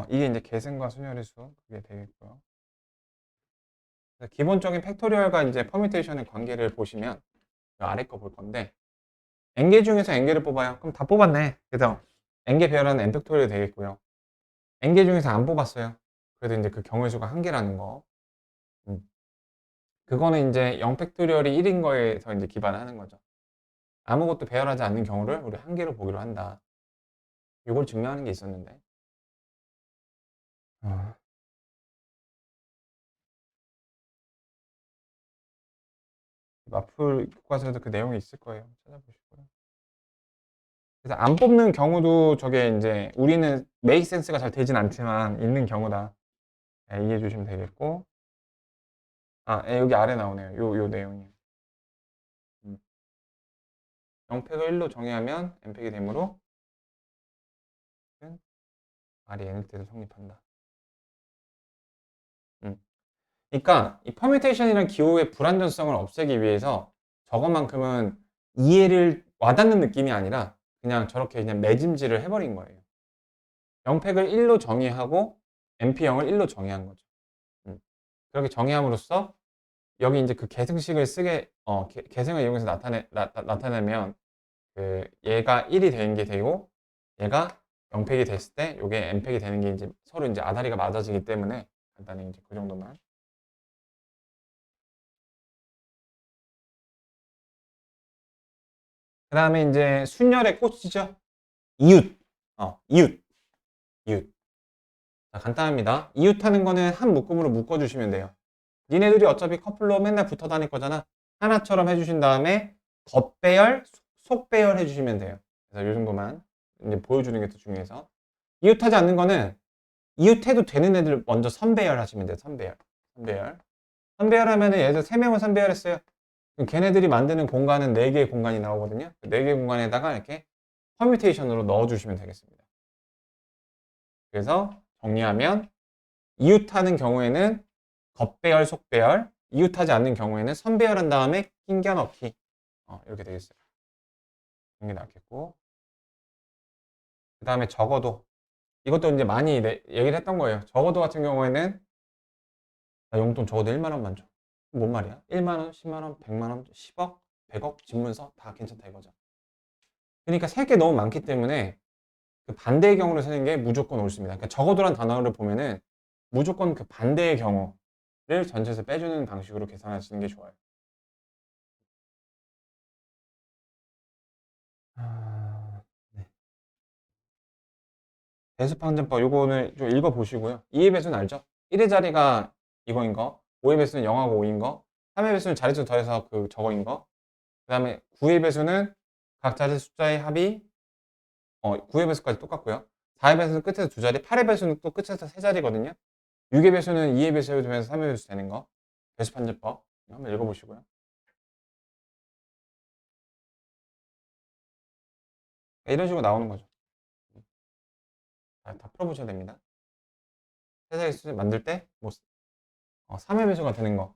이게 이제 계승과 순열의 수 그게 되겠고요. 기본적인 팩토리얼과 이제 퍼뮤테이션의 관계를 보시면 그 아래 거 볼 건데, n개 중에서 n개를 뽑아요. 그럼 다 뽑았네. 그래서 n개 배열하는 n 팩토리얼이 되겠고요. n개 중에서 안 뽑았어요. 그래도 이제 그 경우의 수가 한 개라는 거. 그거는 이제 0팩토리얼이 1인 거에서 이제 기반하는 거죠. 아무것도 배열하지 않는 경우를 우리 한 개로 보기로 한다. 이걸 증명하는 게 있었는데. 어, 마플 교과서에도 그 내용이 있을 거예요. 찾아보시고요. 그래서 안 뽑는 경우도 저게 이제 우리는 메이크 센스가 잘 되진 않지만 있는 경우다. 예, 이해해 주시면 되겠고. 아, 예, 여기 아래 나오네요. 요 내용이. 0팩을 1로 정의하면 n팩이 되므로 R이 n일 때도 성립한다. 음. 그러니까 이 퍼뮤테이션이란 기호의 불완전성을 없애기 위해서 저것만큼은 이해를 와닿는 느낌이 아니라 그냥 저렇게 그냥 매짐질을 해버린 거예요. 0팩을 1로 정의하고 np0을 1로 정의한 거죠. 그렇게 정의함으로써 여기 이제 그 계승식을 쓰게 계승을 이용해서 나타내면 그 얘가 1이 되는 게 되고 얘가 0팩이 됐을 때 이게 n팩이 되는 게 이제 서로 이제 아다리가 맞아지기 때문에 간단히 이제 그 정도만. 그 다음에 이제 순열의 꽃이죠. 이웃. 이웃. 이웃. 자, 간단합니다. 이웃하는 거는 한 묶음으로 묶어주시면 돼요. 니네들이 어차피 커플로 맨날 붙어 다닐 거잖아. 하나처럼 해주신 다음에 덧배열, 속배열 해주시면 돼요. 그래서 이 정도만 이제 보여주는 게 더 중요해서. 이웃하지 않는 거는 이웃해도 되는 애들 먼저 선배열 하시면 돼요. 선배열. 선배열. 선배열 하면은 예를 들어 3명을 선배열했어요. 그럼 걔네들이 만드는 공간은 4개의 공간이 나오거든요. 4개의 공간에다가 이렇게 퍼뮤테이션으로 넣어주시면 되겠습니다. 그래서 정리하면 이웃하는 경우에는 겉배열, 속배열, 이웃하지 않는 경우에는 선배열한 다음에 낑겨 넣기. 이렇게 되겠어요. 이게 낫겠고. 그 다음에 적어도. 이것도 이제 많이 얘기를 했던 거예요. 적어도 같은 경우에는 나 용돈 적어도 1만 원만 줘. 뭔 말이야? 1만 원, 10만 원, 100만 원, 10억, 100억, 집문서 다 괜찮다 이거죠. 그러니까 셀 게 너무 많기 때문에 그 반대의 경우를 쓰는 게 무조건 옳습니다. 그러니까 적어도란 단어를 보면은 무조건 그 반대의 경우를 전체에서 빼주는 방식으로 계산하시는 게 좋아요. 네. 배수방전법 요거는 좀 읽어보시고요. 2의 배수는 알죠? 1의 자리가 이거인 거, 5의 배수는 0하고 5인 거, 3의 배수는 자릿수 더해서 그 저거인 거, 그 다음에 9의 배수는 각 자리 숫자의 합이 9의 배수까지 똑같고요. 4의 배수는 끝에서 2자리, 8의 배수는 또 끝에서 3자리거든요. 6의 배수는 2의 배수에 되면서 3의 배수 되는 거. 배수판정법 한번 읽어보시고요. 이런 식으로 나오는 거죠. 다 풀어보셔야 됩니다. 세자리 수 만들 때 뭐 3의 배수가 되는 거.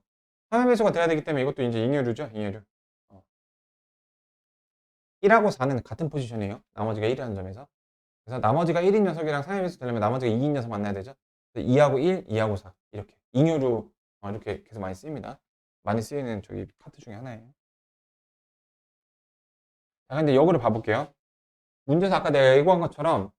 3의 배수가 돼야 되기 때문에 이것도 이제 잉여류죠. 잉여류. 1하고 4는 같은 포지션이에요. 나머지가 1이라는 점에서. 그래서 나머지가 1인 녀석이랑 3의 배수 되려면 나머지가 2인 녀석 만나야 되죠. 2하고 1, 2하고 4 이렇게 잉여류 이렇게 계속 많이 쓰입니다. 많이 쓰이는 저기 파트 중에 하나예요. 자, 근데 역으로 봐볼게요. 문제에서 아까 내가 예고한 것처럼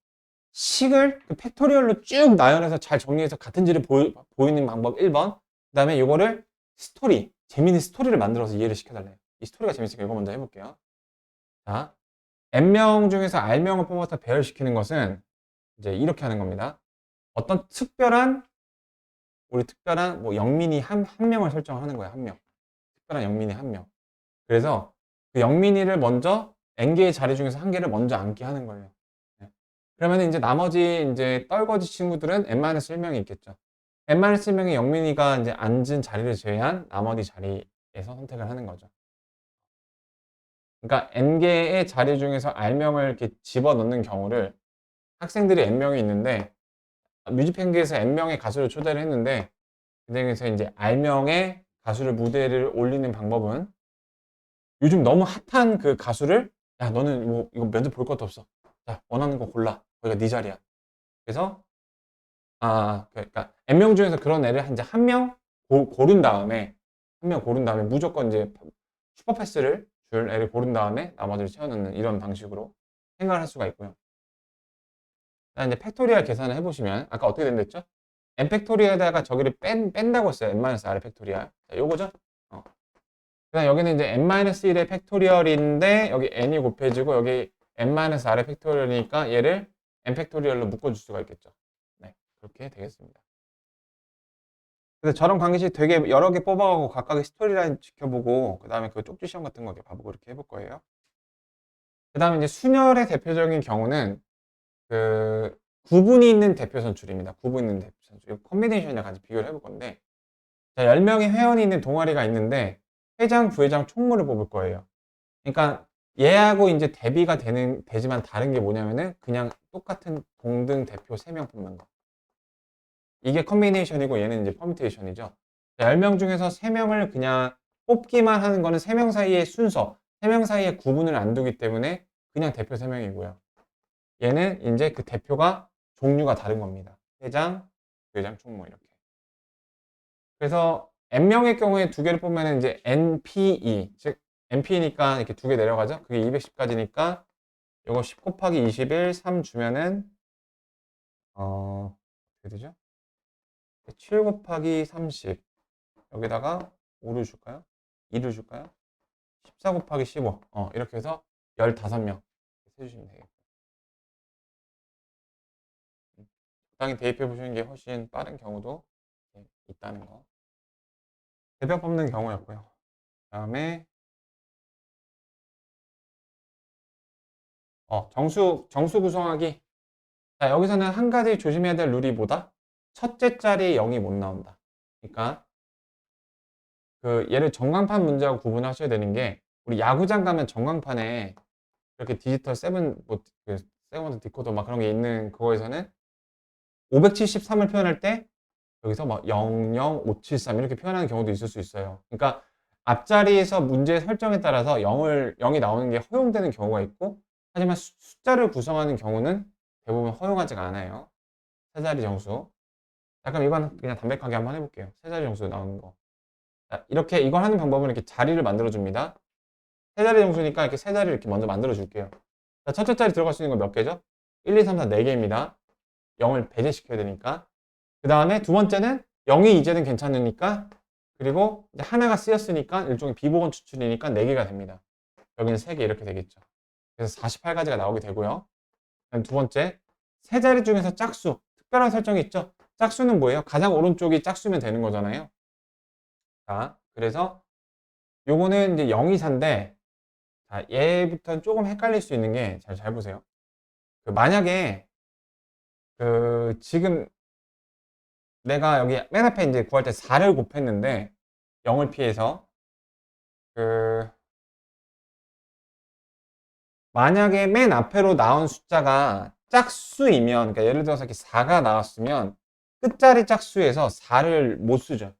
식을 그 팩토리얼로 쭉 나열해서 잘 정리해서 같은 질을 보이는 방법 1번. 그 다음에 이거를 스토리, 재미있는 스토리를 만들어서 이해를 시켜달래요. 이 스토리가 재밌으니까 이거 먼저 해볼게요. 자, N명 중에서 R명을 뽑아서 배열시키는 것은 이제 이렇게 하는 겁니다. 어떤 우리 특별한 뭐 영민이 한 명을 설정하는 거예요. 한 명. 특별한 영민이 한 명. 그래서 그 영민이를 먼저 N개의 자리 중에서 한 개를 먼저 앉게 하는 거예요. 네. 그러면 이제 나머지 이제 떨거지 친구들은 N-1명이 있겠죠. N-1명의 영민이가 이제 앉은 자리를 제외한 나머지 자리에서 선택을 하는 거죠. 그러니까 N개의 자리 중에서 R명을 이렇게 집어넣는 경우를 학생들이 N명이 있는데 뮤직뱅크에서 N명의 가수를 초대를 했는데 그중에서 이제 R명의 가수를 무대를 올리는 방법은 요즘 너무 핫한 그 가수를 야 너는 뭐 이거 면접 볼 것도 없어. 자 원하는 거 골라. 거기가 네 자리야. 그래서 그러니까 N명 중에서 그런 애를 이제 한 명 고른 다음에 한 명 고른 다음에 무조건 이제 슈퍼패스를 줄 애를 고른 다음에 나머지를 채워넣는 이런 방식으로 생각을 할 수가 있고요. 이제 팩토리얼 계산을 해보시면 아까 어떻게 된댔죠? n 팩토리얼에다가 저기를 뺀다고 했어요. n-r 팩토리얼. 자, 요거죠? 그다음 여기는 이제 n-1의 팩토리얼인데 여기 n이 곱해지고 여기 n-r의 팩토리얼이니까 얘를 n 팩토리얼로 묶어줄 수가 있겠죠. 네, 그렇게 되겠습니다. 근데 저런 관계식 되게 여러 개 뽑아가고 각각의 스토리라인 지켜보고 그 다음에 그 쪽지 시험 같은 거 이렇게 봐보고 이렇게 해볼 거예요. 그 다음에 이제 순열의 대표적인 경우는 그 구분이 있는 대표 선출입니다. 구분 있는 대표 선출. 컨비네이션이랑 같이 비교를 해볼 건데 자, 10명의 회원이 있는 동아리가 있는데 회장, 부회장, 총무를 뽑을 거예요. 그러니까 얘하고 이제 대비가 되지만 다른 게 뭐냐면은 그냥 똑같은 동등 대표 3명 뽑는 거. 이게 컨비네이션이고 얘는 이제 퍼뮤테이션이죠. 10명 중에서 3명을 그냥 뽑기만 하는 거는 3명 사이의 순서, 3명 사이에 구분을 안 두기 때문에 그냥 대표 3명이고요. 얘는 이제 그 대표가 종류가 다른 겁니다. 회장, 부회장, 총무 이렇게. 그래서 n명의 경우에 두 개를 뽑으면 이제 npe, 즉 np니까 이렇게 두 개 내려가죠. 그게 210까지니까 이거 10 곱하기 21, 3 주면은 어떻게 되죠? 7 곱하기 30 여기다가 5를 줄까요? 2를 줄까요? 14 곱하기 15 이렇게 해서 15명 해주시면 되겠고요. 적당히 대입해 보시는 게 훨씬 빠른 경우도 있다는 거. 대표 뽑는 경우였고요. 그 다음에 정수 구성하기. 자, 여기서는 한 가지 조심해야 될 룰이 뭐다? 첫째 자리에 0이 못 나온다. 그러니까 그 얘를 전광판 문제하고 구분하셔야 되는 게 우리 야구장 가면 전광판에 이렇게 디지털 세븐 그 세븐 디코더 막 그런 게 있는 그거에서는 573을 표현할 때 여기서 막 00573 이렇게 표현하는 경우도 있을 수 있어요. 그러니까 앞자리에서 문제 설정에 따라서 0이 나오는 게 허용되는 경우가 있고 하지만 숫자를 구성하는 경우는 대부분 허용하지가 않아요. 세 자리 정수. 자, 그럼 이건 그냥 담백하게 한번 해볼게요. 세 자리 정수 나오는 거. 자, 이렇게 이걸 하는 방법은 이렇게 자리를 만들어 줍니다. 세 자리 정수니까 이렇게 세 자리를 이렇게 먼저 만들어 줄게요. 자, 첫째 자리 들어갈 수 있는 건 몇 개죠? 1, 2, 3, 4, 4개입니다. 0을 배제시켜야 되니까. 그 다음에 두 번째는 0이 이제는 괜찮으니까 그리고 이제 하나가 쓰였으니까 일종의 비보건 추출이니까 4개가 됩니다. 여기는 3개 이렇게 되겠죠. 그래서 48가지가 나오게 되고요. 두 번째, 세 자리 중에서 짝수. 특별한 설정이 있죠. 짝수는 뭐예요? 가장 오른쪽이 짝수면 되는 거잖아요. 자, 그래서 요거는 이제 0, 2, 4인데 자, 얘부터는 조금 헷갈릴 수 있는 게 잘 보세요. 만약에 지금 내가 여기 맨 앞에 이제 구할 때 4를 곱했는데 0을 피해서 그 만약에 맨 앞에로 나온 숫자가 짝수이면 그러니까 예를 들어서 이렇게 4가 나왔으면 끝자리 짝수에서 4를 못 쓰죠.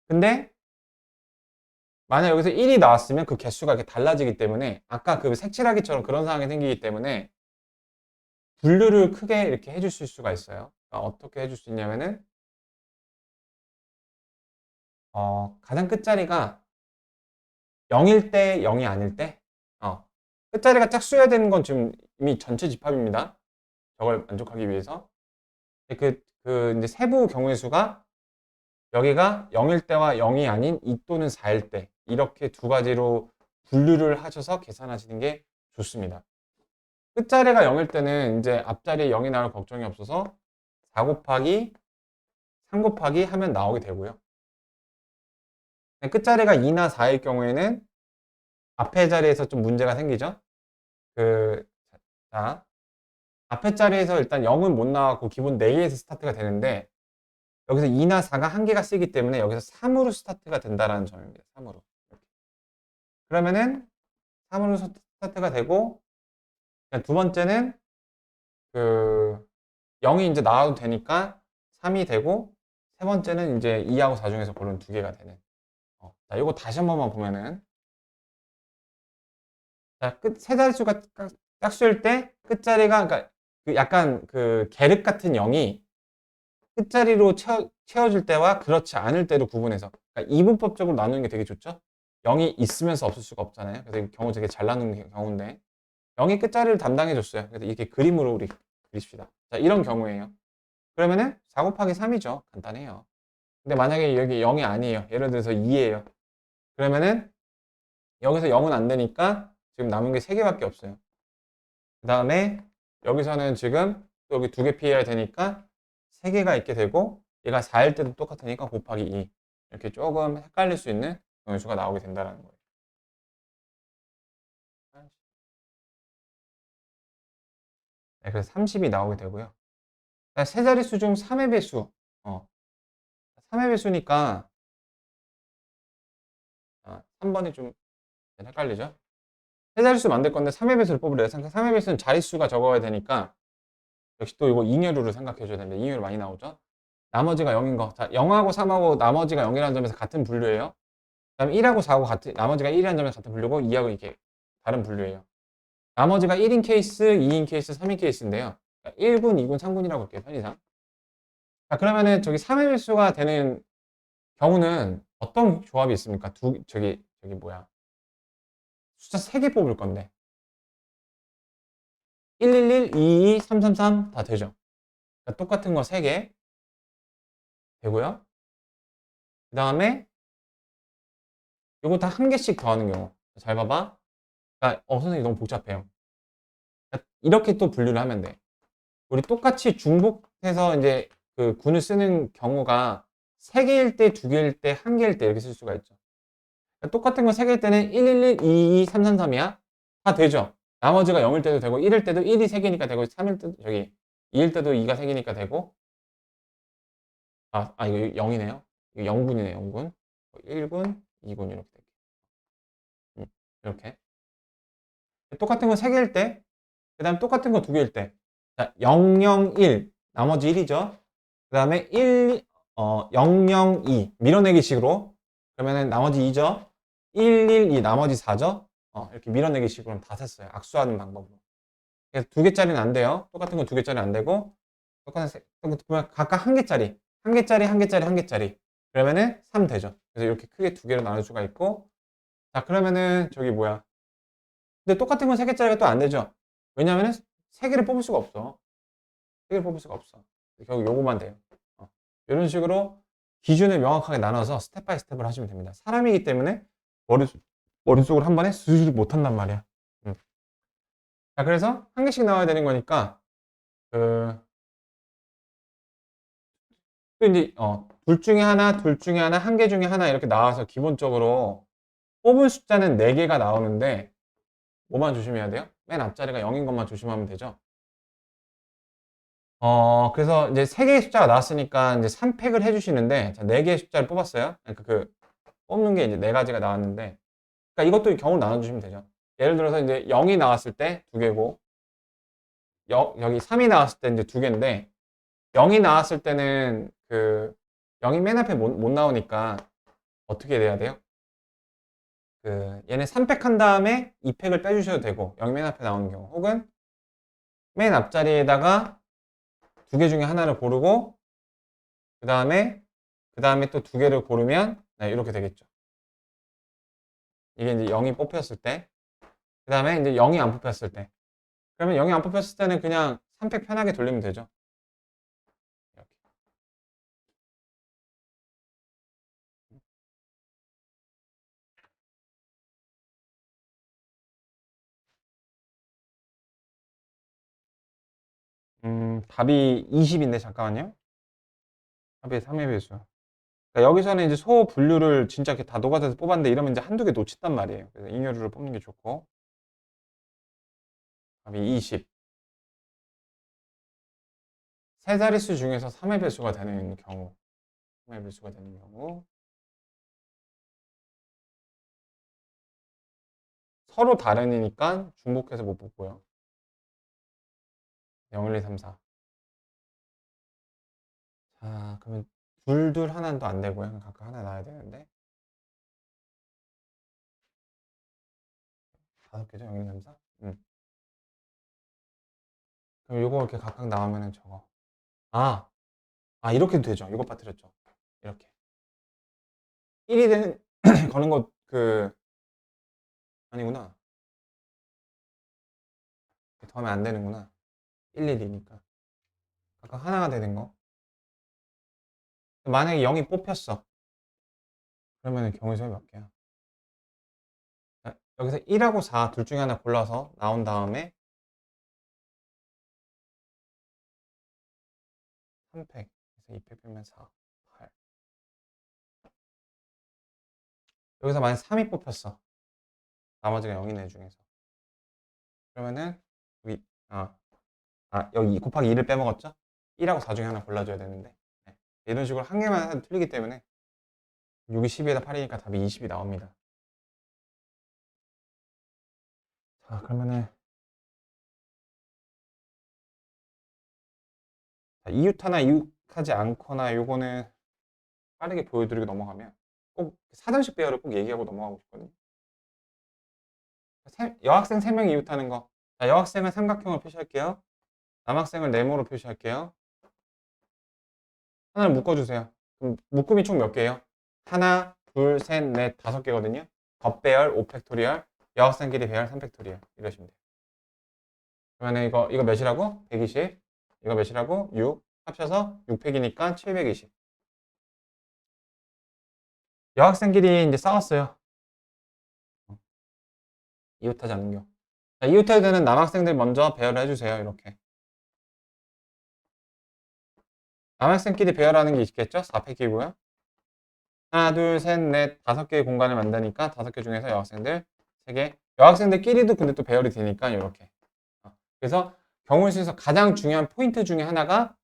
근데 만약 여기서 1이 나왔으면 그 개수가 이렇게 달라지기 때문에 아까 그 색칠하기처럼 그런 상황이 생기기 때문에 분류를 크게 이렇게 해주실 수가 있어요. 그러니까 어떻게 해줄 수 있냐면은 가장 끝자리가 0일 때 0이 아닐 때 끝자리가 짝수여야 되는 건 지금 이미 전체 집합입니다. 저걸 만족하기 위해서 이제 세부 경우의 수가 여기가 0일 때와 0이 아닌 2 또는 4일 때 이렇게 두 가지로 분류를 하셔서 계산하시는 게 좋습니다. 끝자리가 0일 때는 이제 앞자리에 0이 나올 걱정이 없어서 4 곱하기 3 곱하기 하면 나오게 되고요. 끝자리가 2나 4일 경우에는 앞에 자리에서 좀 문제가 생기죠. 자, 앞에 자리에서 일단 0은 못 나왔고 기본 4개에서 스타트가 되는데 여기서 2나 4가 한 개가 쓰기 때문에 여기서 3으로 스타트가 된다는 점입니다. 3으로. 그러면은 3으로 스타트가 되고 두 번째는 0이 이제 나와도 되니까 3이 되고 세 번째는 이제 2하고 4 중에서 고른 두 개가 되는. 자, 이거 다시 한 번만 보면은 자, 세 자릿수가 짝수일 때 끝자리가 그러니까 약간 계륵 같은 0이 끝자리로 채워질 때와 그렇지 않을 때로 구분해서 그러니까 이분법적으로 나누는 게 되게 좋죠. 0이 있으면서 없을 수가 없잖아요. 그래서 이 경우 되게 잘 나누는 경우인데 0이 끝자리를 담당해 줬어요. 그래서 이렇게 그림으로 우리 그립시다. 자, 이런 경우에요. 그러면은 4 곱하기 3이죠. 간단해요. 근데 만약에 여기 0이 아니에요. 예를 들어서 2예요. 그러면은 여기서 0은 안 되니까 지금 남은 게 3개밖에 없어요. 그 다음에 여기서는 지금 또 여기 2개 피해야 되니까 3개가 있게 되고, 얘가 4일 때도 똑같으니까 곱하기 2. 이렇게 조금 헷갈릴 수 있는 정수가 나오게 된다는 거예요. 네, 그래서 30이 나오게 되고요. 세 자릿수 중 3의 배수. 3의 배수니까 3번이 좀 헷갈리죠? 세 자릿수 만들 건데 3의 배수를 뽑으래요. 3의 배수는 자릿수가 적어야 되니까 역시 또 이거 잉여류를 생각해 줘야 되는데, 잉여류 많이 나오죠? 나머지가 0인 거. 자, 0하고 3하고 나머지가 0이라는 점에서 같은 분류예요. 그다음에 1하고 4하고 같은, 나머지가 1이라는 점에서 같은 분류고, 2하고 이게 다른 분류예요. 나머지가 1인 케이스, 2인 케이스, 3인 케이스인데요. 1군, 2군, 3군이라고 볼게요, 편의상. 자, 그러면은 저기 3의 배수가 되는 경우는 어떤 조합이 있습니까? 저기 뭐야. 숫자 3개 뽑을 건데. 111, 222, 333 다 되죠. 그러니까 똑같은 거 3개 되고요. 그 다음에 요거 다 한 개씩 더하는 경우. 잘 봐봐. 그러니까 선생님 너무 복잡해요. 그러니까 이렇게 또 분류를 하면 돼. 우리 똑같이 중복해서 이제 그 군을 쓰는 경우가 3개일 때, 2개일 때, 1개일 때 이렇게 쓸 수가 있죠. 그러니까 똑같은 거 3개일 때는 111, 222, 333이야. 다 되죠. 나머지가 0일 때도 되고, 1일 때도 1이 3개니까 되고, 3일 때도, 2일 때도 2가 3개니까 되고, 이거 0이네요. 이거 0군이네, 0군. 1군, 2군 이렇게 되게. 이렇게. 똑같은 거 3개일 때, 그 다음 똑같은 거 2개일 때. 자, 0, 0, 1. 나머지 1이죠. 그 다음에 0, 0, 2. 밀어내기 식으로. 그러면은 나머지 2죠. 1, 1, 2. 나머지 4죠. 이렇게 밀어내기 식으로 다 셌어요. 악수하는 방법으로. 그래서 2개짜리는 안 돼요. 똑같은 건 2개짜리 안 되고, 각각 1개짜리. 1개짜리, 1개짜리, 1개짜리. 그러면은 3 되죠. 그래서 이렇게 크게 2개로 나눌 수가 있고, 자, 그러면은 저기 뭐야. 근데 똑같은 건 3개짜리가 또 안 되죠. 왜냐면은 3개를 뽑을 수가 없어. 3개를 뽑을 수가 없어. 결국 요거만 돼요. 이런 식으로 기준을 명확하게 나눠서 스텝 바이 스텝을 하시면 됩니다. 사람이기 때문에 머릿속으로 한 번에 스르르 못한단 말이야. 자, 그래서 한 개씩 나와야 되는 거니까, 또 이제, 둘 중에 하나, 둘 중에 하나, 한 개 중에 하나 이렇게 나와서 기본적으로 뽑을 숫자는 4개가 나오는데, 뭐만 조심해야 돼요? 맨 앞자리가 0인 것만 조심하면 되죠. 그래서 이제 3개의 숫자가 나왔으니까 이제 3팩을 해주시는데, 자, 4개의 숫자를 뽑았어요. 그러니까 뽑는 게 이제 4가지가 나왔는데, 그러니까 이것도 경우를 나눠주시면 되죠. 예를 들어서 이제 0이 나왔을 때 2개고, 여기 3이 나왔을 때 이제 2개인데, 0이 나왔을 때는 0이 맨 앞에 못 나오니까 어떻게 돼야 돼요? 얘네 3팩 한 다음에 2팩을 빼주셔도 되고, 0이 맨 앞에 나오는 경우. 혹은 맨 앞자리에다가 2개 중에 하나를 고르고, 그 다음에 또 2개를 고르면, 네, 이렇게 되겠죠. 이게 이제 0이 뽑혔을 때, 그 다음에 이제 0이 안 뽑혔을 때. 그러면 0이 안 뽑혔을 때는 그냥 3팩 편하게 돌리면 되죠. 이렇게. 답이 20인데, 잠깐만요. 답이 3의 배수. 그러니까 여기서는 이제 소 분류를 진짜 이렇게 다 녹아서 뽑았는데, 이러면 이제 한두 개 놓친단 말이에요. 그래서 잉여류를 뽑는 게 좋고. 답이 20. 세 자릿수 중에서 3의 배수가 되는 경우. 3의 배수가 되는 경우. 서로 다른이니까 중복해서 못 뽑고요. 0, 1, 2, 3, 4. 자, 그러면 둘 하나는 또 안 되고요. 각각 하나 놔야 되는데. 5개죠? 0, 1, 2, 3, 4? 그럼 요거 이렇게 각각 나오면은 저거. 이렇게도 되죠. 이거 빠뜨렸죠. 이렇게. 1이 되는, 거는 거, 아니구나. 더하면 안 되는구나. 1, 1이니까. 각각 하나가 되는 거. 만약에 0이 뽑혔어. 그러면은 경우의 수가 몇 개야? 여기서 1하고 4 둘 중에 하나 골라서 나온 다음에 3팩. 그래서 2팩 빼면 4, 8. 여기서 만약 3이 뽑혔어. 나머지가 0이네 중에서. 그러면은 여기 여기 곱하기 2를 빼먹었죠? 1하고 4 중에 하나 골라줘야 되는데 네. 이런 식으로 한 개만 해도 틀리기 때문에 6이 12에다 8이니까 답이 20이 나옵니다. 자, 그러면은 2유타나 이웃하지 않거나 요거는 빠르게 보여드리고 넘어가면 꼭 사전식 배열을 꼭 얘기하고 넘어가고 싶거든요. 여학생 3명이 이웃하는 거. 자, 여학생은 삼각형을 표시할게요. 남학생을 네모로 표시할게요. 하나를 묶어주세요. 그럼 묶음이 총 몇 개예요? 하나, 둘, 셋, 넷, 5개거든요. 덧배열 5팩토리얼, 여학생끼리 배열 3팩토리얼 이러시면 돼요. 그러면 이거 몇이라고? 120. 이거 몇이라고? 6. 합쳐서 6팩이니까 720. 여학생끼리 이제 싸웠어요. 이웃하지 않는 겨. 자, 이웃해야 되는 남학생들 먼저 배열을 해주세요. 이렇게. 남학생끼리 배열하는 게 있겠죠? 4팩이고요. 하나, 둘, 셋, 넷, 5개의 공간을 만드니까 5개 중에서 여학생들 3개. 여학생들끼리도 근데 또 배열이 되니까 이렇게. 그래서 경우에서 가장 중요한 포인트 중에 하나가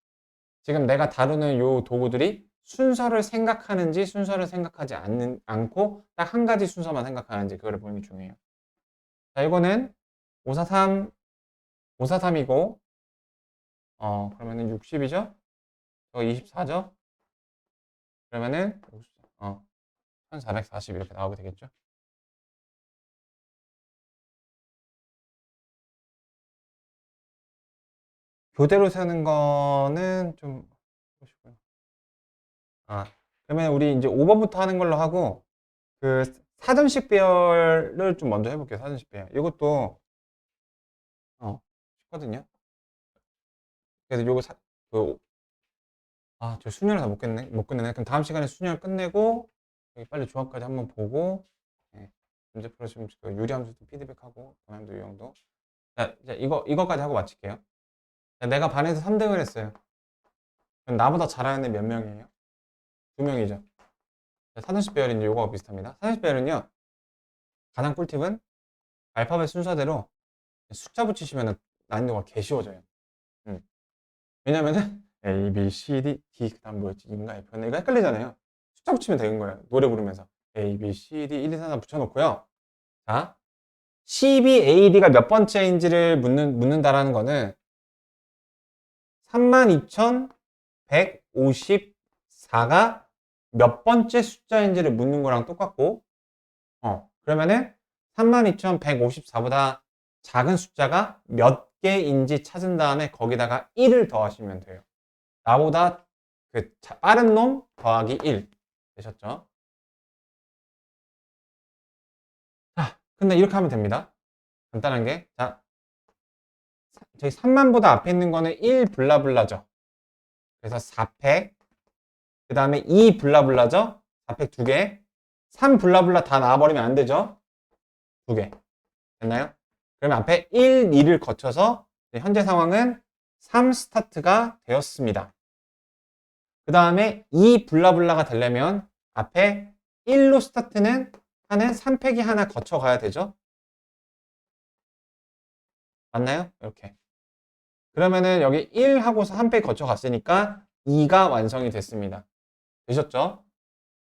지금 내가 다루는 요 도구들이 순서를 생각하는지 순서를 생각하지 않고 딱 한 가지 순서만 생각하는지 그거를 보는 게 중요해요. 자, 이거는 543, 543이고 그러면은 60이죠? 24죠? 그러면은 1440 이렇게 나오게 되겠죠? 교대로 세는 거는 좀 보시고요. 그러면 우리 이제 5번부터 하는 걸로 하고 그 사전식 배열을 좀 먼저 해볼게요. 사전식 배열. 이것도 쉽거든요. 그래서 요거 저 순열을 다 못 끝내네. 그럼 다음 시간에 순열 끝내고 여기 빨리 조합까지 한번 보고 네. 문제 풀어주면 그 유리함수도 피드백하고 도남도 유형도. 자, 이제 이거까지 하고 마칠게요. 자, 내가 반에서 3등을 했어요. 그럼 나보다 잘하는 애 몇 명이에요? 2명이죠. 사전식 배열이 이제 요거와 비슷합니다. 사전식 배열은요, 가장 꿀팁은 알파벳 순서대로 숫자 붙이시면 난이도가 개 쉬워져요. 왜냐면은 A, B, C, D, D 그 다음 뭐였지? 인가 F 이거 헷갈리잖아요. 숫자 붙이면 되는 거예요. 노래 부르면서 A, B, C, D, 1, 2, 3, 4 붙여놓고요. 자, C, B, A, D가 몇 번째인지를 묻는다라는 거는 32,154가 몇 번째 숫자인지를 묻는 거랑 똑같고 그러면은 32,154보다 작은 숫자가 몇 개인지 찾은 다음에 거기다가 1을 더하시면 돼요. 나보다 그 빠른 놈 더하기 1 되셨죠? 자, 근데 이렇게 하면 됩니다. 간단한 게. 자, 저희 3만보다 앞에 있는 거는 1 블라블라죠. 그래서 4팩. 그 다음에 2 블라블라죠. 4팩 2개. 3 블라블라 다 나와버리면 안 되죠. 2개. 됐나요? 그러면 앞에 1, 2를 거쳐서 현재 상황은 3 스타트가 되었습니다. 그 다음에 2 블라블라가 되려면 앞에 1로 스타트는 하는 3팩이 하나 거쳐가야 되죠. 맞나요? 이렇게. 그러면은 여기 1 하고서 3팩 거쳐갔으니까 2가 완성이 됐습니다. 되셨죠?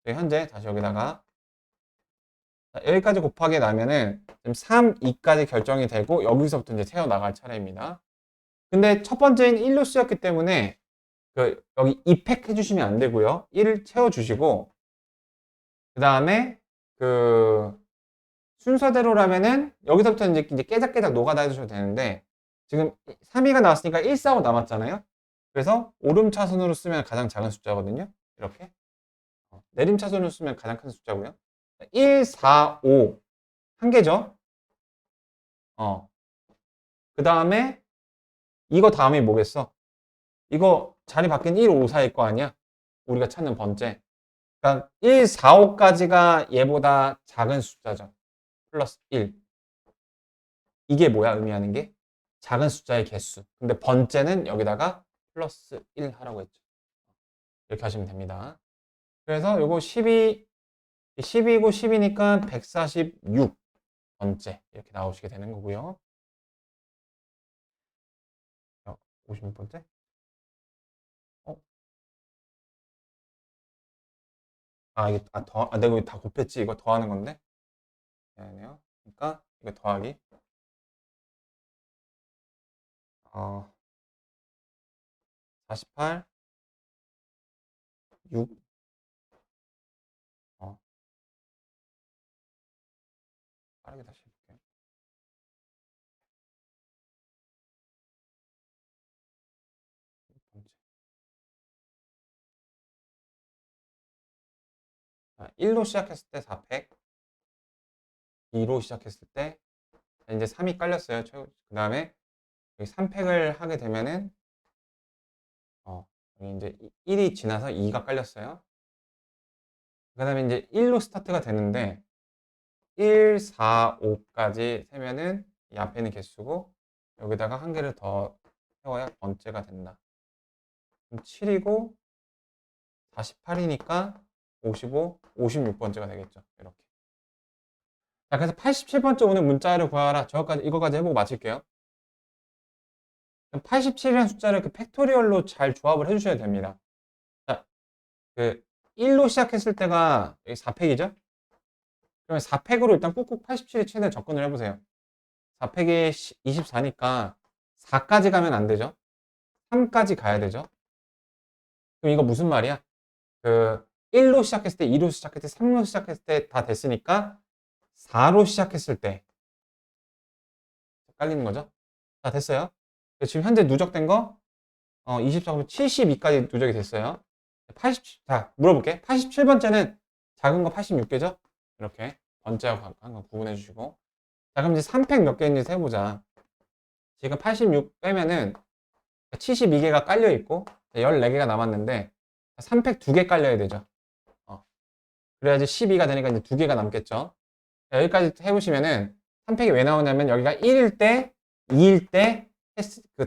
현재 다시 여기다가 여기까지 곱하기 나면은 지금 3, 2까지 결정이 되고 여기서부터 이제 세워 나갈 차례입니다. 근데 첫 번째는 1로 쓰였기 때문에 여기 2팩 해주시면 안 되고요. 1을 채워주시고 그 다음에 순서대로라면은 여기서부터 이제 깨작깨작 노가다 해주셔도 되는데 지금 3위가 나왔으니까 1, 4, 5 남았잖아요. 그래서 오름차순으로 쓰면 가장 작은 숫자거든요. 이렇게 내림차순으로 쓰면 가장 큰 숫자고요. 1, 4, 5 한 개죠. 그 다음에 이거 다음이 뭐겠어? 이거 자리 바뀐 1, 5, 4일 거 아니야? 우리가 찾는 번째. 그러니까 1, 4, 5까지가 얘보다 작은 숫자죠. 플러스 1. 이게 뭐야? 의미하는 게 작은 숫자의 개수. 근데 번째는 여기다가 플러스 1 하라고 했죠. 이렇게 하시면 됩니다. 그래서 요거 12고 10이니까 146번째 이렇게 나오시게 되는 거고요. 56번째? 어? 이게 내가 이거 다 곱했지. 이거 더하는 건데. 미안해요. 그러니까 이거 더하기 48 6 어, 빠르게 다시 해볼게요. 번째. 1로 시작했을 때 4팩, 2로 시작했을 때 이제 3이 깔렸어요. 그 다음에 3팩을 하게 되면은 여기 이제 1이 지나서 2가 깔렸어요. 그 다음에 이제 1로 스타트가 되는데 1, 4, 5까지 세면은 이 앞에 있는 개수고 여기다가 한 개를 더 세워야 번째가 된다. 그럼 7이고 48이니까 55, 56번째가 되겠죠. 이렇게. 자, 그래서 87번째 오늘 문자를 구하라. 이거까지 해보고 마칠게요. 87이라는 숫자를 그 팩토리얼로 잘 조합을 해주셔야 됩니다. 자, 그 1로 시작했을 때가 4팩이죠? 그러면 4팩으로 일단 꾹꾹 87에 최대 접근을 해보세요. 4팩이 24니까 4까지 가면 안 되죠? 3까지 가야 되죠? 그럼 이거 무슨 말이야? 그 1로 시작했을 때, 2로 시작했을 때, 3로 시작했을 때 다 됐으니까 4로 시작했을 때 깔리는 거죠? 다 됐어요? 지금 현재 누적된 거 24로 72까지 누적이 됐어요. 자, 물어볼게. 87번째는 작은 거 86개죠? 이렇게 번째하고 한 거 구분해 주시고. 자, 그럼 이제 3팩 몇 개인지 세보자. 지금 86 빼면은 72개가 깔려 있고 14개가 남았는데 3팩 2개 깔려야 되죠. 그래야지 12가 되니까 이제 2개가 남겠죠. 자, 여기까지 해보시면은 3팩이 왜 나오냐면 여기가 1일 때, 2일 때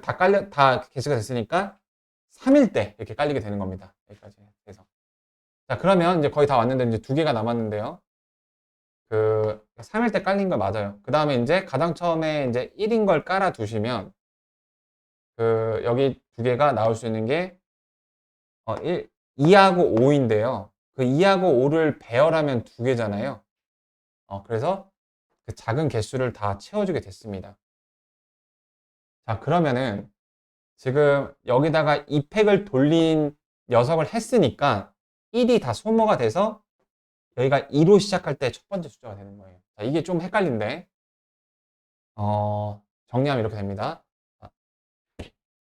다 개수가 됐으니까 3일 때 이렇게 깔리게 되는 겁니다. 여기까지 해서. 자, 그러면 이제 거의 다 왔는데 이제 2개가 남았는데요. 3일 때 깔린 거 맞아요. 그 다음에 이제 가장 처음에 이제 1인 걸 깔아 두시면 여기 2개가 나올 수 있는 게 2하고 5인데요. 그 2하고 5를 배열하면 2개잖아요. 그래서 그 작은 개수를 다 채워주게 됐습니다. 자, 그러면은 지금 여기다가 2팩을 돌린 녀석을 했으니까 1이 다 소모가 돼서 여기가 2로 시작할 때 첫 번째 숫자가 되는 거예요. 자, 이게 좀 헷갈린데 정리하면 이렇게 됩니다.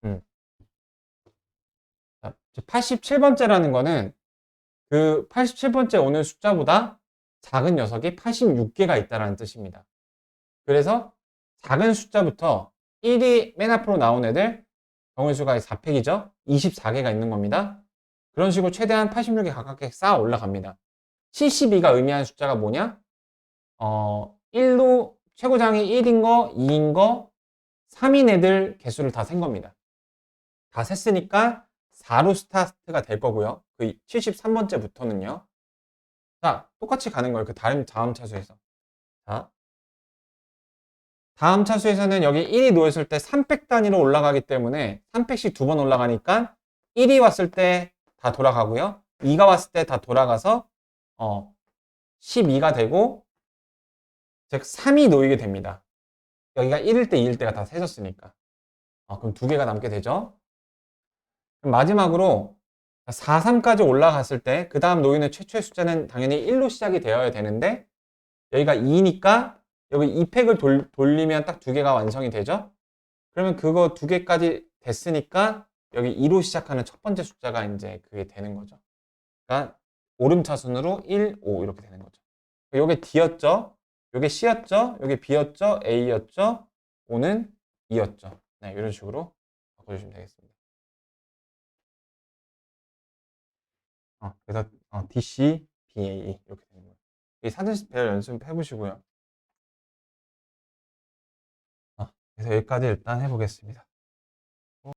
음. 87번째라는 거는 그 87번째 오는 숫자보다 작은 녀석이 86개가 있다는 뜻입니다. 그래서 작은 숫자부터 1이 맨 앞으로 나온 애들 경우의 수가 4팩이죠. 24개가 있는 겁니다. 그런 식으로 최대한 86개 가깝게 쌓아 올라갑니다. 72가 의미하는 숫자가 뭐냐? 1로 최고장이 1인 거, 2인 거, 3인 애들 개수를 다 센 겁니다. 다 셌으니까 4로 스타트가 될 거고요. 그 73번째부터는요. 자, 똑같이 가는 거예요. 그 다음 차수에서. 자, 다음 차수에서는 여기 1이 놓였을 때 3팩 단위로 올라가기 때문에 3팩씩 2번 올라가니까 1이 왔을 때 다 돌아가고요. 2가 왔을 때 다 돌아가서 12가 되고 즉 3이 놓이게 됩니다. 여기가 1일 때 2일 때가 다 세졌으니까. 그럼 2개가 남게 되죠. 그럼 마지막으로 4, 3까지 올라갔을 때 그 다음 놓이는 최초의 숫자는 당연히 1로 시작이 되어야 되는데 여기가 2니까 여기 2팩을 돌리면 딱 2개가 완성이 되죠. 그러면 그거 2개까지 됐으니까 여기 2로 시작하는 첫 번째 숫자가 이제 그게 되는 거죠. 그러니까 오름차순으로 1, 5 이렇게 되는 거죠. 요게 D였죠. 요게 C였죠. 요게 B였죠. A였죠. O는 2였죠. 네, 이런 식으로 바꿔주시면 되겠습니다. 그래서 DC, BA 이렇게 되는 거예요. 이 사전 배열 연습 해보시고요. 그래서 여기까지 일단 해보겠습니다.